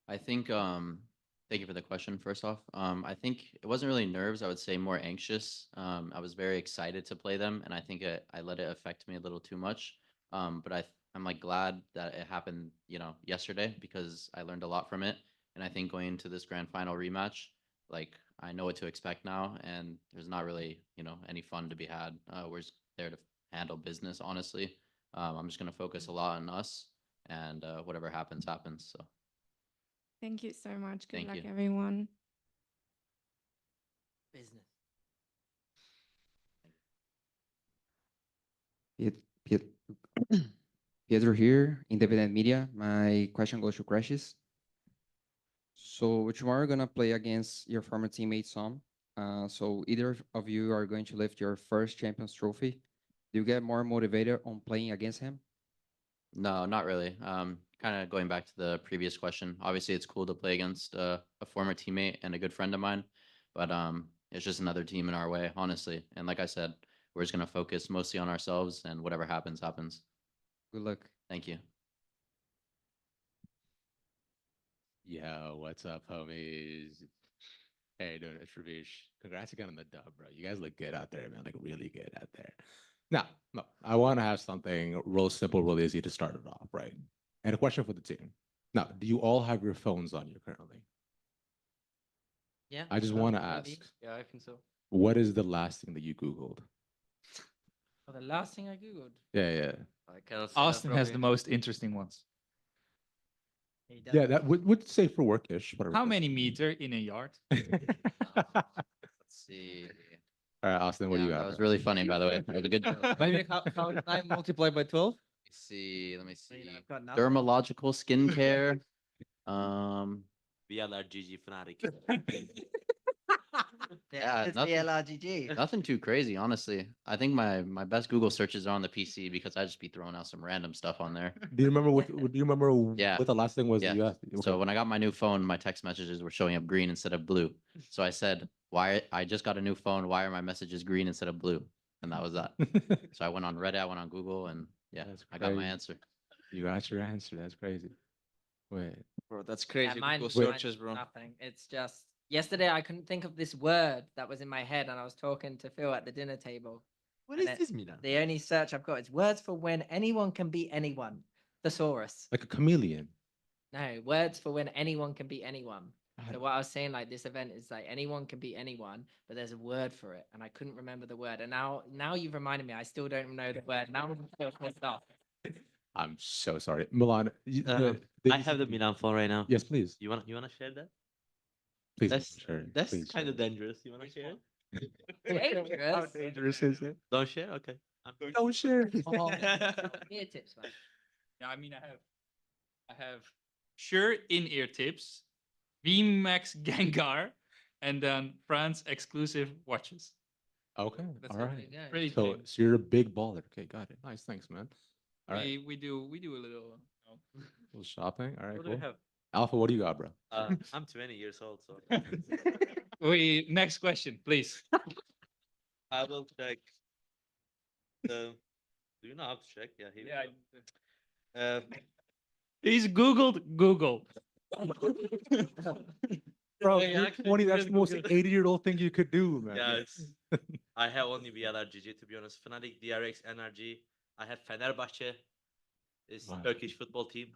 I think, thank you for the question, first off. I think it wasn't really nerves, I would say more anxious. I was very excited to play them, and I think I let it affect me a little too much. But I'm like glad that it happened, you know, yesterday, because I learned a lot from it. And I think going into this grand final rematch, like I know what to expect now, and there's not really, any fun to be had. We're just there to handle business, honestly. I'm just gonna focus a lot on us, and whatever happens, happens. So Thank you so much. Good Thank luck, you. everyone. Business. Pietro here, independent media. My question goes to Crashes. So tomorrow you're gonna play against your former teammate Som. So either of you are going to lift your first Champions Trophy. Do you get more motivated on playing against him? No, not really. Kind of going back to the previous question. Obviously, it's cool to play against a former teammate and a good friend of mine, but it's just another team in our way, honestly. And like I said, we're just gonna focus mostly on ourselves, and whatever happens, happens. Good luck. Thank you. Yo, what's up, homies? Hey, doing it, Travish. Congrats again on the dub, bro. You guys look good out there, man. Like really good out there. Now, no, I want to have something real simple, real easy to start it off, right? And a question for the team. Now, do you all have your phones on you currently? Yeah. I just want to maybe. ask, Yeah, I think so. what is the last thing that you Googled? Oh, the last thing I googled. Yeah. I cannot say that Austin has the probably. most interesting ones. He does. Yeah, that would say for workish. Whatever. How many meter in a yard? Let's see. All right, Austin, what do you Damn, got? that was bro? really funny, by the way. That was a good joke. Maybe how 9 multiplied by 12? Let me see. I've got nothing. Dermalogical skincare. VLRGG Fnatic. Yeah, it's nothing- VLRGG. Nothing too crazy, honestly. I think my best Google searches are on the PC because I just be throwing out some random stuff on there. Do you remember what? Do you remember Yeah. what the last thing was Yeah. that you asked? So when I got my new phone, my text messages were showing up green instead of blue. So I said, "Why? I just got a new phone. Why are my messages green instead of blue?" And that was that. So I went on Reddit, I went on Google, and yeah, That's I got my crazy. answer. You got your answer. That's crazy. Wait. Bro, that's Yeah, crazy. mine, Google mine's searches, bro. nothing. It's just yesterday I couldn't think of this word that was in my head, and I was talking to Phil at the dinner table. What and is this, Milan? The only search I've got is words for when anyone can be anyone. Thesaurus. Like a chameleon. No, words for when anyone can be anyone. I- So what I was saying, like this event is like anyone can be anyone, but there's a word for it, and I couldn't remember the word. And now you've reminded me. I still don't know the word. Now I'm still pissed off. I'm so sorry, Milan. I have the Milan phone right now. Yes, please. You wanna share that? Please That's share it. that's Please kind share of it. dangerous. You wanna share it? Dangerous. How dangerous is it? Don't share. Okay. Don't share. Oh, ear tips, man. Yeah, I mean, I have Shure in-ear tips, VMAX Gengar, and then France exclusive watches. Okay. That's All it. right. Yeah. Pretty So, tame. so you're a big baller. Okay, got it. Nice. Thanks, man. All right. We do a little. A little shopping. All right. What do we Cool. have? Alpha, what do you got, bro? I'm 20 years old, so Next question, please. I will check. Do you know how to check? Yeah. Here we go. He's Googled Google. Bro, Yeah, you're actually, 20. That's just the most Google. 80-year-old thing you could do, man. Yeah, I have only VLRGG to be honest. Fnatic, DRX, NRG. I have Fenerbahce. It's Wow. Turkish football team,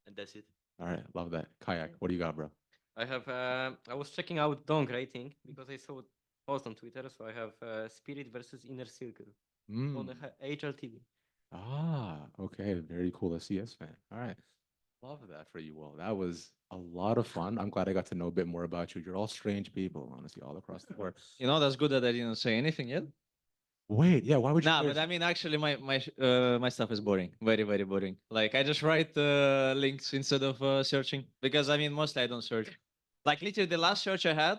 and that's it. All right. Love that. Kayak, what do you got, bro? I have. I was checking out dunk rating because I saw a post on Twitter. So I have Spirit versus Inner Circle on the HLTV. Okay. Very cool. A CS fan. All right. Love that for you all. That was a lot of fun. I'm glad I got to know a bit more about you. You're all strange people, honestly, all across the board. You know, that's good that I didn't say anything yet. Wait, yeah, why would you? Nah, but I mean, actually, my stuff is boring, very very boring. Like I just write links instead of searching because I mean, mostly I don't search. Like literally, the last search I had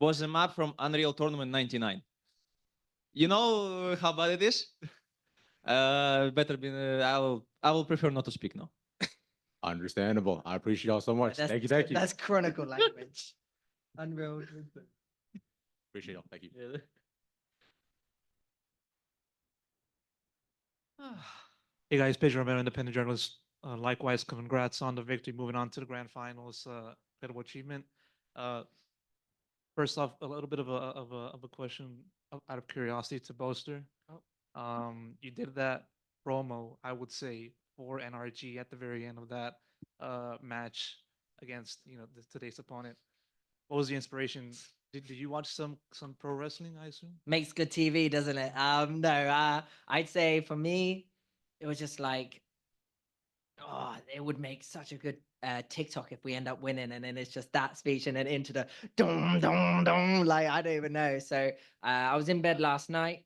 was a map from Unreal Tournament '99. You know how bad it is. Better be. I will prefer not to speak now. Understandable. I appreciate y'all so much. Thank you. That's chronicle language. Unreal. Appreciate y'all. Thank you. Hey guys, Pedro Romero, independent journalist. Likewise, congrats on the victory. Moving on to the grand finals, incredible achievement. First off, a little bit of a question out of curiosity to Boaster. You did that promo, I would say, for NRG at the very end of that match against today's opponent. What was the inspiration Did you watch some pro wrestling, I assume? Makes good TV, doesn't it? No, I'd say for me, it was just like, oh, it would make such a good TikTok if we end up winning, and then it's just that speech, and then into the dum dum dum. Like I don't even know. So I was in bed last night,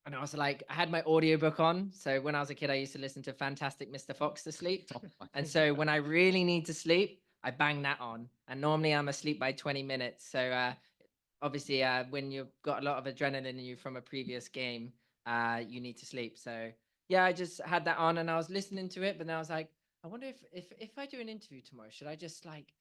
and I was like, I had my audiobook on. So when I was a kid, I used to listen to Fantastic Mr. Fox to sleep. And so when I really need to sleep, I bang that on. And normally I'm asleep by 20 minutes. So obviously, when you've got a lot of adrenaline in you from a previous game, you need to sleep. So yeah, I just had that on and I was listening to it, but then I was like, I wonder if I do an interview tomorrow, should I just like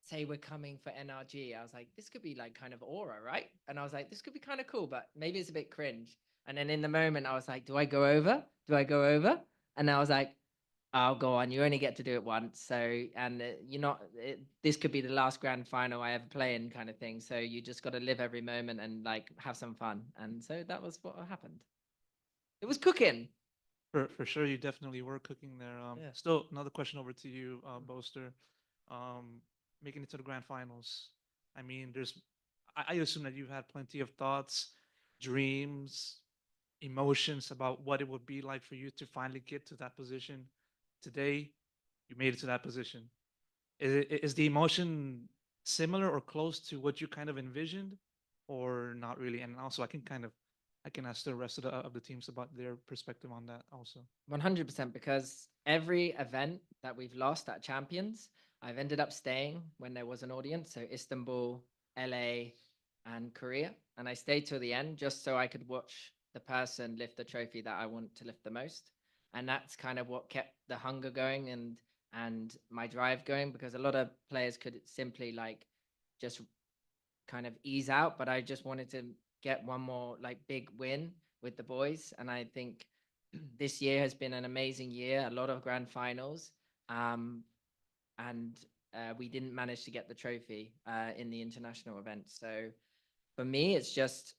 say we're coming for NRG? I was like, this could be like kind of aura, right? And I was like, this could be kind of cool, but maybe it's a bit cringe. And then in the moment, I was like, do I go over? Do I go over? And I was like, I'll go on. You only get to do it once. So, and you're not, this could be the last grand final I ever play in kind of thing. So you just got to live every moment and like have some fun. And so that was what happened. It was cooking. For sure, you definitely were cooking there. Yeah. Still, another question over to you, Boaster. Making it to the grand finals. I mean, I assume that you've had plenty of thoughts, dreams, emotions about what it would be like for you to finally get to that position. Today, you made it to that position. Is the emotion similar or close to what you kind of envisioned, or not really? And also, I can ask the rest of the teams about their perspective on that also. 100%, because every event that we've lost at Champions, I've ended up staying when there was an audience. So Istanbul, LA, and Korea. And I stayed till the end just so I could watch the person lift the trophy that I want to lift the most. And that's kind of what kept the hunger going and my drive going, because a lot of players could simply like just kind of ease out, but I just wanted to get one more like big win with the boys. And I think this year has been an amazing year, a lot of grand finals. And we didn't manage to get the trophy in the international event. So for me, it's just,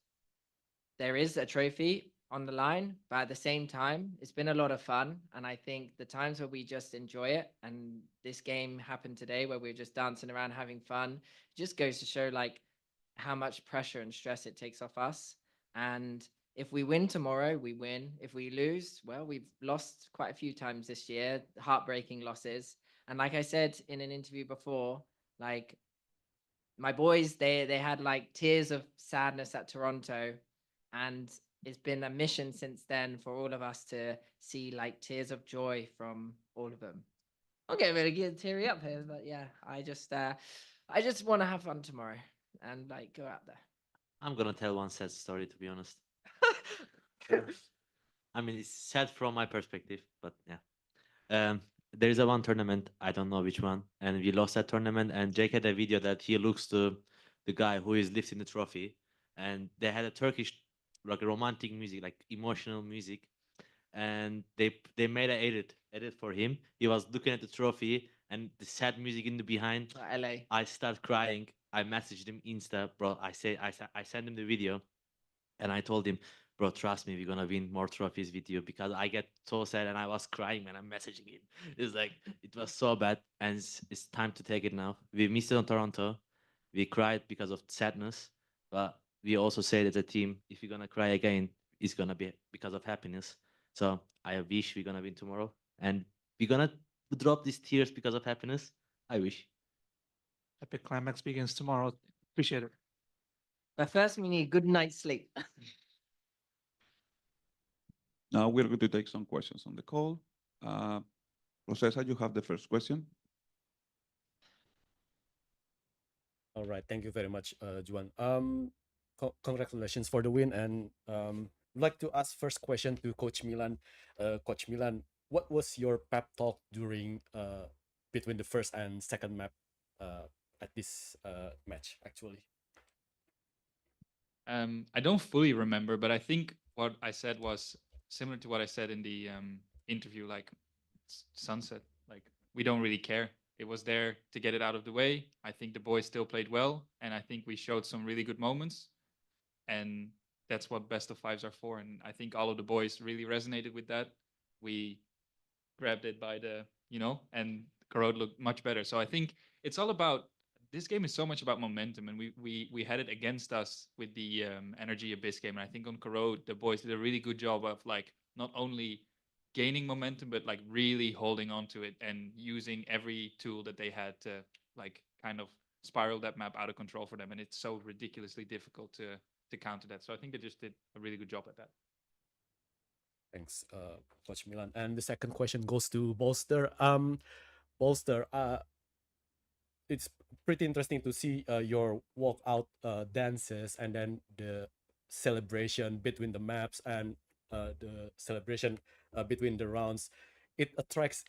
there is a trophy on the line, but at the same time, it's been a lot of fun. And I think the times where we just enjoy it, and this game happened today where we were just dancing around having fun, it just goes to show like how much pressure and stress it takes off us. And if we win tomorrow, we win. If we lose, well, we've lost quite a few times this year, heartbreaking losses. And like I said in an interview before, like my boys, they had like tears of sadness at Toronto, and it's been a mission since then for all of us to see like tears of joy from all of them. I'm getting really teary up here, but yeah, I just want to have fun tomorrow and like go out there. I'm gonna tell one sad story, to be honest. I mean, it's sad from my perspective, but yeah. There is a one tournament, I don't know which one, and we lost that tournament. And Jake had a video that he looks to the guy who is lifting the trophy, and they had a Turkish, like romantic music, like emotional music, and they made an edit for him. He was looking at the trophy and the sad music in the behind. LA. I start crying. I messaged him Insta, bro. I sent him the video, and I told him, bro, trust me, we're gonna win more trophies with you, because I get so sad and I was crying when I'm messaging him. It's like it was so bad, and it's time to take it now. We missed it on Toronto. We cried because of sadness, but we also said as a team, if we're gonna cry again, it's gonna be because of happiness. So I wish we're gonna win tomorrow, and we're gonna drop these tears because of happiness. I wish. Epic climax begins tomorrow. Appreciate it. But first, we need a good night's sleep. Now we're going to take some questions on the call. Processa, you have the first question. All right, thank you very much, Juan. Congratulations for the win, and I'd like to ask first question to Coach Milan. Coach Milan, what was your pep talk during between the first and second map at this match actually? I don't fully remember, but I think what I said was similar to what I said in the interview, like Sunset, like we don't really care. It was there to get it out of the way. I think the boys still played well, and I think we showed some really good moments, and that's what best of fives are for. And I think all of the boys really resonated with that. We grabbed it by the, and Corrode looked much better. So I think it's all about this game is so much about momentum, and we had it against us with the Energy Abyss game. And I think on Corrode, the boys did a really good job of like not only gaining momentum, but like really holding on to it and using every tool that they had to like kind of spiral that map out of control for them. And it's so ridiculously difficult to counter that. So I think they just did a really good job at that. Thanks, Coach Milan. And the second question goes to Bolster. Bolster, it's pretty interesting to see your walkout dances and then the celebration between the maps and the celebration between the rounds. It attracts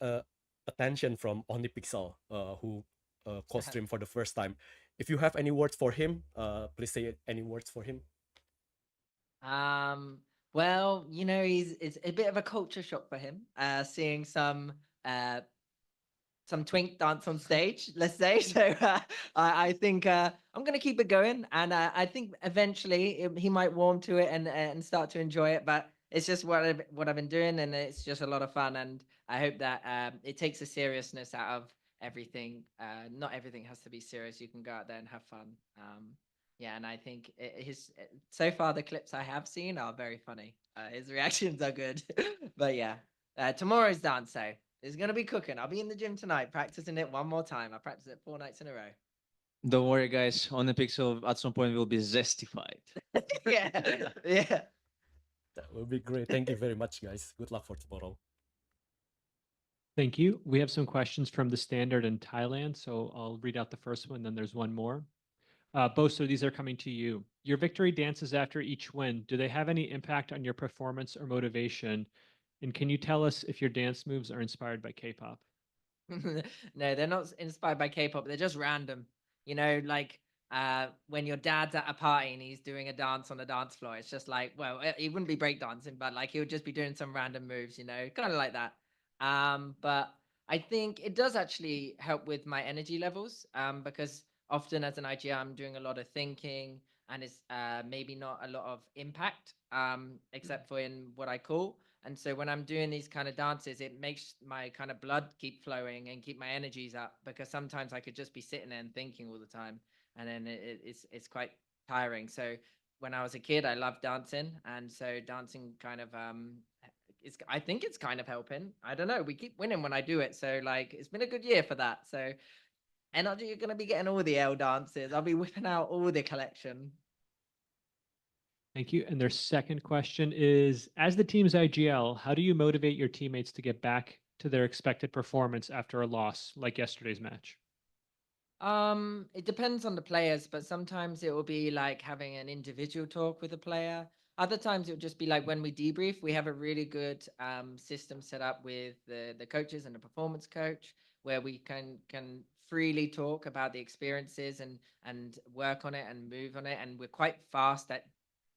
attention from OnlyPixel, who co-stream for the first time. If you have any words for him, please say any words for him. Well, you know, it's a bit of a culture shock for him, seeing some twink dance on stage, let's say. So I think I'm going to keep it going, and I think eventually he might warm to it and start to enjoy it. But it's just what I've been doing, and it's just a lot of fun. And I hope that it takes the seriousness out of everything. Not everything has to be serious. You can go out there and have fun. Yeah, and I think so far the clips I have seen are very funny. His reactions are good. But yeah, tomorrow's dance day. It's going to be cooking. I'll be in the gym tonight practicing it one more time. I practiced it 4 nights in a row. Don't worry, guys. OnlyPixel at some point will be zestified. Yeah. Yeah. That will be great. Thank you very much, guys. Good luck for tomorrow. Thank you. We have some questions from the standard in Thailand, so I'll read out the first one, then there's one more. Boaster, these are coming to you. Your victory dances after each win, do they have any impact on your performance or motivation? And can you tell us if your dance moves are inspired by K-pop? No, they're not inspired by K-pop. They're just random. You know, like when your dad's at a party and he's doing a dance on the dance floor, it's just like, well, he wouldn't be breakdancing, but like he would just be doing some random moves, you know, kind of like that. But I think it does actually help with my energy levels, because often as an IGL, I'm doing a lot of thinking and it's maybe not a lot of impact, except for in what I call. And so when I'm doing these kind of dances, it makes my kind of blood keep flowing and keep my energies up, because sometimes I could just be sitting there and thinking all the time. And then it's quite tiring. So when I was a kid, I loved dancing. And so dancing kind of, I think it's kind of helping. I don't know. We keep winning when I do it. So like, it's been a good year for that. So energy, you're going to be getting all the L dances. I'll be whipping out all the collection. Thank you. And their second question is, as the team's IGL, how do you motivate your teammates to get back to their expected performance after a loss like yesterday's match? It depends on the players, but sometimes it will be like having an individual talk with a player. Other times it will just be like when we debrief, we have a really good system set up with the coaches and the performance coach, where we can freely talk about the experiences and work on it and move on it. And we're quite fast at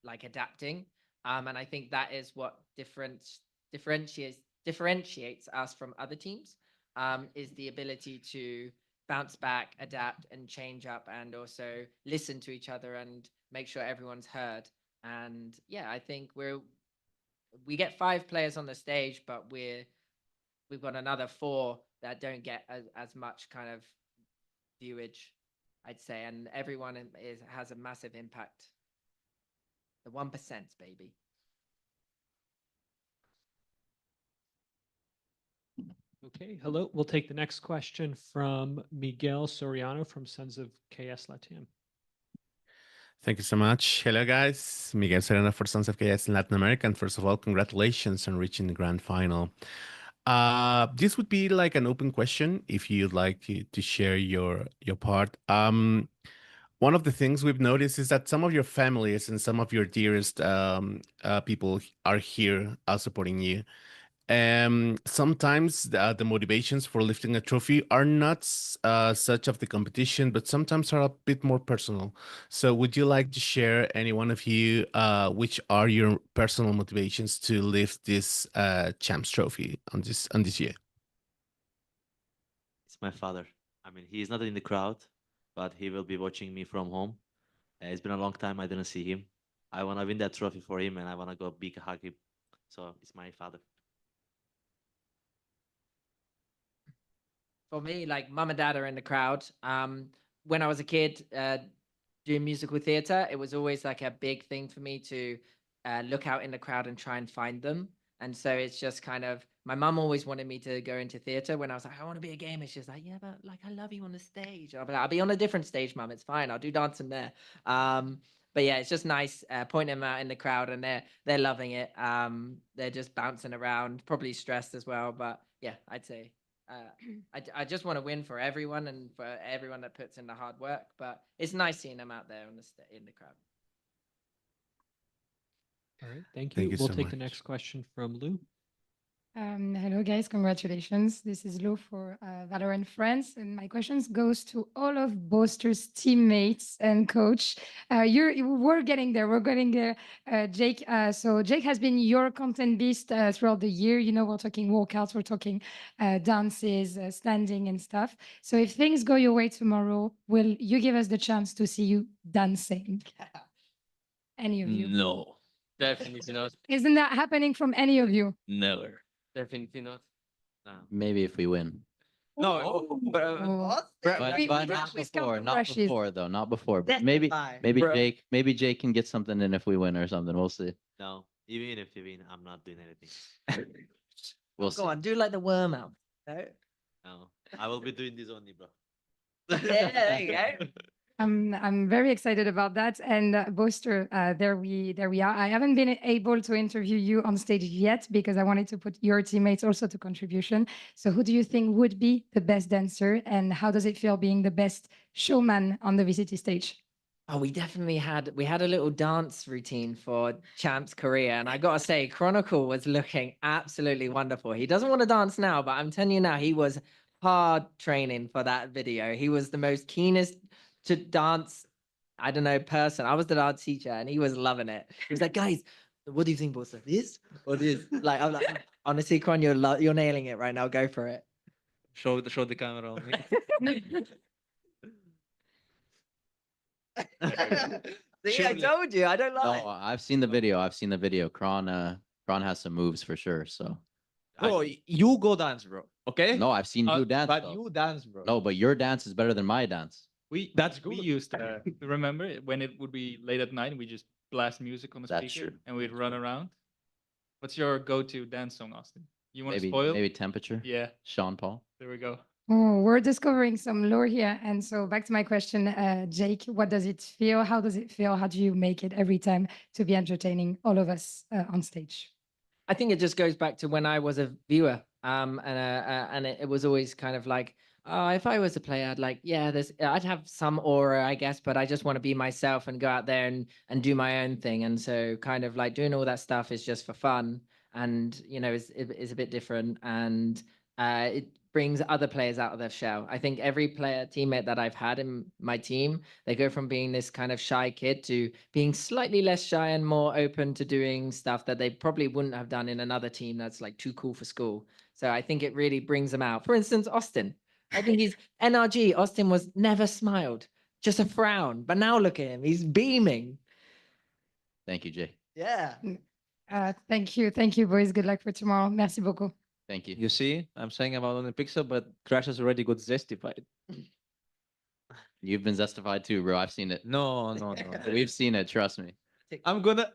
like adapting. And I think that is what differentiates us from other teams, is the ability to bounce back, adapt, and change up, and also listen to each other and make sure everyone's heard. And yeah, I think we get 5 players on the stage, but we've got another 4 that don't get as much kind of viewage, I'd say, and everyone has a massive impact. The 1%, baby. Okay, hello. We'll take the next question from Miguel Soriano from Sons of KS Latam. Thank you so much. Hello, guys. Miguel Serena for Sons of KS in Latin America. And first of all, congratulations on reaching the grand final. This would be like an open question if you'd like to share your part. One of the things we've noticed is that some of your families and some of your dearest people are here supporting you. Sometimes the motivations for lifting a trophy are not such of the competition, but sometimes are a bit more personal. So would you like to share, any one of you, which are your personal motivations to lift this champs trophy on this year? It's my father. I mean, he is not in the crowd, but he will be watching me from home. It's been a long time I didn't see him. I want to win that trophy for him, and I want to go big hug him. So it's my father. For me, like mum and dad are in the crowd. when I was a kid doing musical theater, it was always like a big thing for me to look out in the crowd and try and find them. And so it's just kind of, my mum always wanted me to go into theater when I was like, I want to be a gamer. She's like, yeah, but like, I love you on the stage. I'll be like, I'll be on a different stage, mum. It's fine. I'll do dancing there. But yeah, it's just nice pointing them out in the crowd, and they're loving it. They're just bouncing around, probably stressed as well. But yeah, I'd say I just want to win for everyone and for everyone that puts in the hard work. But it's nice seeing them out there in the crowd. All right, thank you. Thank you We'll so take the much. next question from Lou. Hello guys, congratulations. This is Lou for Valorant France, and my questions goes to all of Boaster's teammates and coach. We're getting there. We're getting there, Jake. So Jake has been your content beast throughout the year. You know, we're talking walkouts, we're talking dances, standing and stuff. So if things go your way tomorrow, will you give us the chance to see you dancing? Any of you? No, definitely not. Isn't that happening from any of you? Never. Definitely not. No. Maybe if we win. No, but, Oh. But, We but don't not always come before, from not rushes. before though, not before. But That's maybe, fine. maybe Bruh. Jake can get something in if we win or something. We'll see. No, even if you win, I'm not doing anything. We'll Go see. on, do like the worm out. No? No, I will be doing this only, bro. Yeah, there you go. I'm very excited about that. And Boaster, there we are. I haven't been able to interview you on stage yet because I wanted to put your teammates also to contribution. So who do you think would be the best dancer, and how does it feel being the best showman on the VCT stage? Oh, we had a little dance routine for Champ's career, and I gotta say, Chronicle was looking absolutely wonderful. He doesn't want to dance now, but I'm telling you now, he was hard training for that video. He was the most keenest to dance, I don't know, person. I was the dance teacher, and he was loving it. He was like, guys, what do you think, boss? This or this? Like, I'm like, honestly, Cron, you're nailing it right now. Go for it. Show the camera on me. See, I told you, I don't lie. No, I've seen the video. Kron has some moves for sure. So Bro, you go dance, bro. Okay? no, I've seen you dance. But though. you dance, bro. No, but your dance is better than my dance. That's We good. used to remember when it would be late at night and we just blast music on the That's speaker true. and we'd run around. What's your go-to dance song, Austin? You want to Maybe spoil? maybe temperature. Yeah, Sean Paul. there we go. Oh, we're discovering some lore here. And so back to my question, Jake, what does it feel? How does it feel? How do you make it every time to be entertaining all of us on stage? I think it just goes back to when I was a viewer, and it was always kind of like, oh, if I was a player, I'd like, yeah, I'd have some aura, I guess, but I just want to be myself and go out there and do my own thing. And so, kind of like doing all that stuff is just for fun, and you know, is a bit different, and it brings other players out of their shell. I think every teammate that I've had in my team, they go from being this kind of shy kid to being slightly less shy and more open to doing stuff that they probably wouldn't have done in another team that's like too cool for school. So I think it really brings them out. For instance, Austin. I think he's NRG. Austin was never smiled, just a frown. But now look at him. He's beaming. Thank you, Jay. Yeah. Thank you. Thank you, boys. Good luck for tomorrow. Merci beaucoup. Thank you. You see, I'm saying about only Pixel, but Crash has already got zestified. You've been zestified too, bro. I've seen it. No. We've seen it. Trust me. I'm gonna.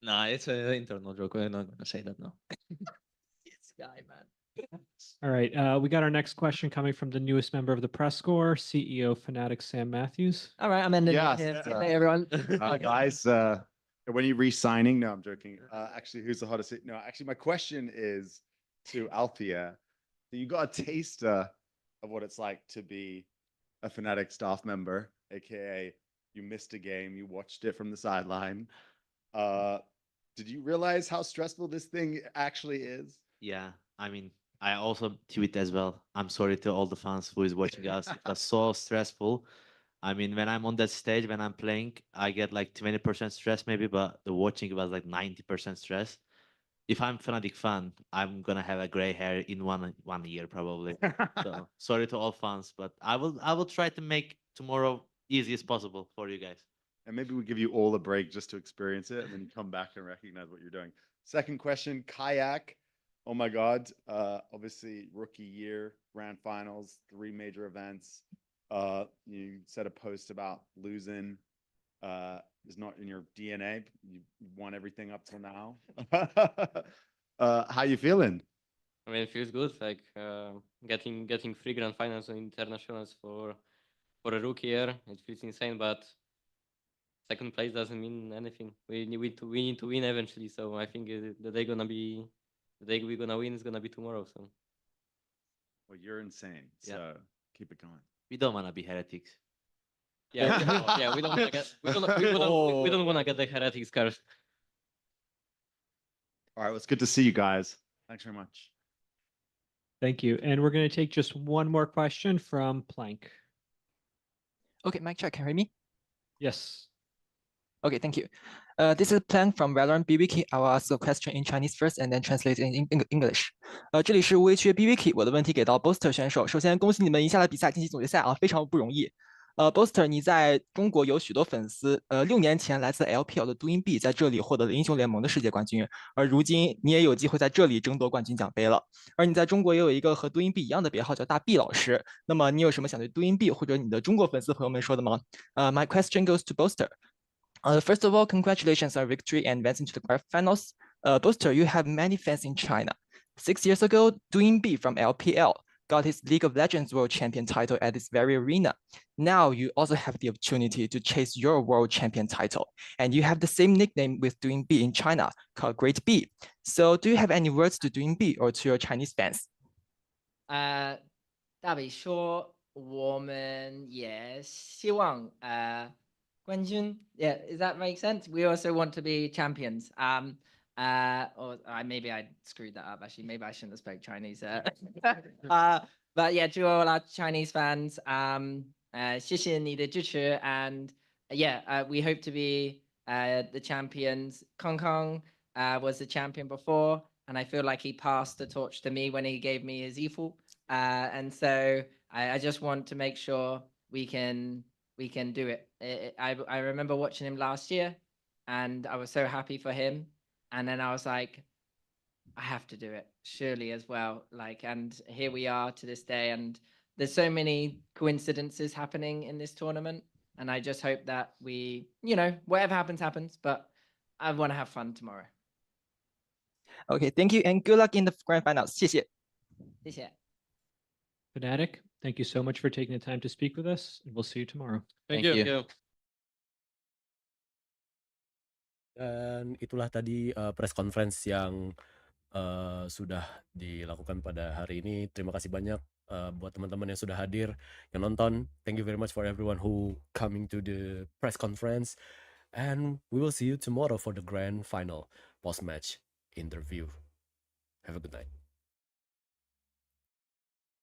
Nah, it's an internal joke. We're not gonna say that now. This guy, man. All right, we got our next question coming from the newest member of the press corps, CEO Fnatic Sam Matthews. All right, I'm ending Yes, it here. uh, Hey, everyone. Guys, when are you re-signing? No, I'm joking. Actually, who's the hottest? No, actually, my question is to Althea. So you got a taster of what it's like to be a Fnatic staff member, aka you missed a game, you watched it from the sideline. Did you realize how stressful this thing actually is? Yeah, I mean, I also tweet as well. I'm sorry to all the fans who is watching us. It was so stressful. I mean, when I'm on that stage, when I'm playing, I get like 20% stress maybe, but the watching was like 90% stress. If I'm Fnatic fan, I'm gonna have a gray hair in one year probably. So sorry to all fans, but I will try to make tomorrow easy as possible for you guys. And maybe we give you all a break just to experience it and then you come back and recognize what you're doing. Second question, kayak. Oh my God. Obviously rookie year, grand finals, 3 major events. You said a post about losing is not in your DNA. You won everything up till now. How you feeling? I mean, it feels good. Like getting 3 grand finals on internationals for a rookie year. It feels insane, but second place doesn't mean anything. We need to win eventually. So I think the day we're gonna win is gonna be tomorrow. So. Well, you're insane. Yeah. So keep it going. We don't want to be heretics. Yeah, yeah, we don't want to get we don't want to get the heretics curse. All right, well, it's good to see you guys. Thanks very much. Thank you. And we're going to take just one more question from Plank. Okay, mic check. Can you hear me? Yes. Okay, thank you. This is Plank from VALORANT BBK. I will ask a question in Chinese first and then translate in English. 这里是微缺 BBK， 我的问题给到 Boaster 选手。首先恭喜你们赢下了比赛，晋级总决赛啊，非常不容易。Boaster， 你在中国有许多粉丝。6年前来自 LPL 的 Doinb 在这里获得了英雄联盟的世界冠军，而如今你也有机会在这里争夺冠军奖杯了。而你在中国也有一个和 Doinb 一样的别号叫大 B 老师。那么你有什么想对 Doinb 或者你的中国粉丝朋友们说的吗？My question goes to Boaster. First of all, congratulations on victory and advancing to the quarterfinals. Boaster, you have many fans in China. 6 years ago, Doinb from LPL got his League of Legends World Champion title at this very arena. Now you also have the opportunity to chase your World Champion title, and you have the same nickname with Doinb in China called Great B. So do you have any words to Doinb or to your Chinese fans? 大比说我们也希望冠军 yeah, does that make sense? We also want to be champions. Maybe I screwed that up actually. Maybe I shouldn't have spoke Chinese. But yeah, to all our Chinese fans, 谢谢你的支持 and yeah, we hope to be the champions. Kong Kong was the champion before, and I feel like he passed the torch to me when he gave me his EFL. And so I just want to make sure we can do it. I remember watching him last year, and I was so happy for him. And then I was like, I have to do it surely as well. Like, and here we are to this day. And there's so many coincidences happening in this tournament. And I just hope that we, whatever happens, happens. But I want to have fun tomorrow. Okay, thank you and good luck in the grand finals. 谢谢。谢谢。Fnatic, thank you so much for taking the time to speak with us, and we'll see you tomorrow. Thank you. Dan itulah tadi press conference yang sudah dilakukan pada hari ini. Terima kasih banyak buat teman-teman yang sudah hadir, yang nonton. Thank you very much for everyone who coming to the press conference. And we will see you tomorrow for the grand final post-match interview. Have a good night.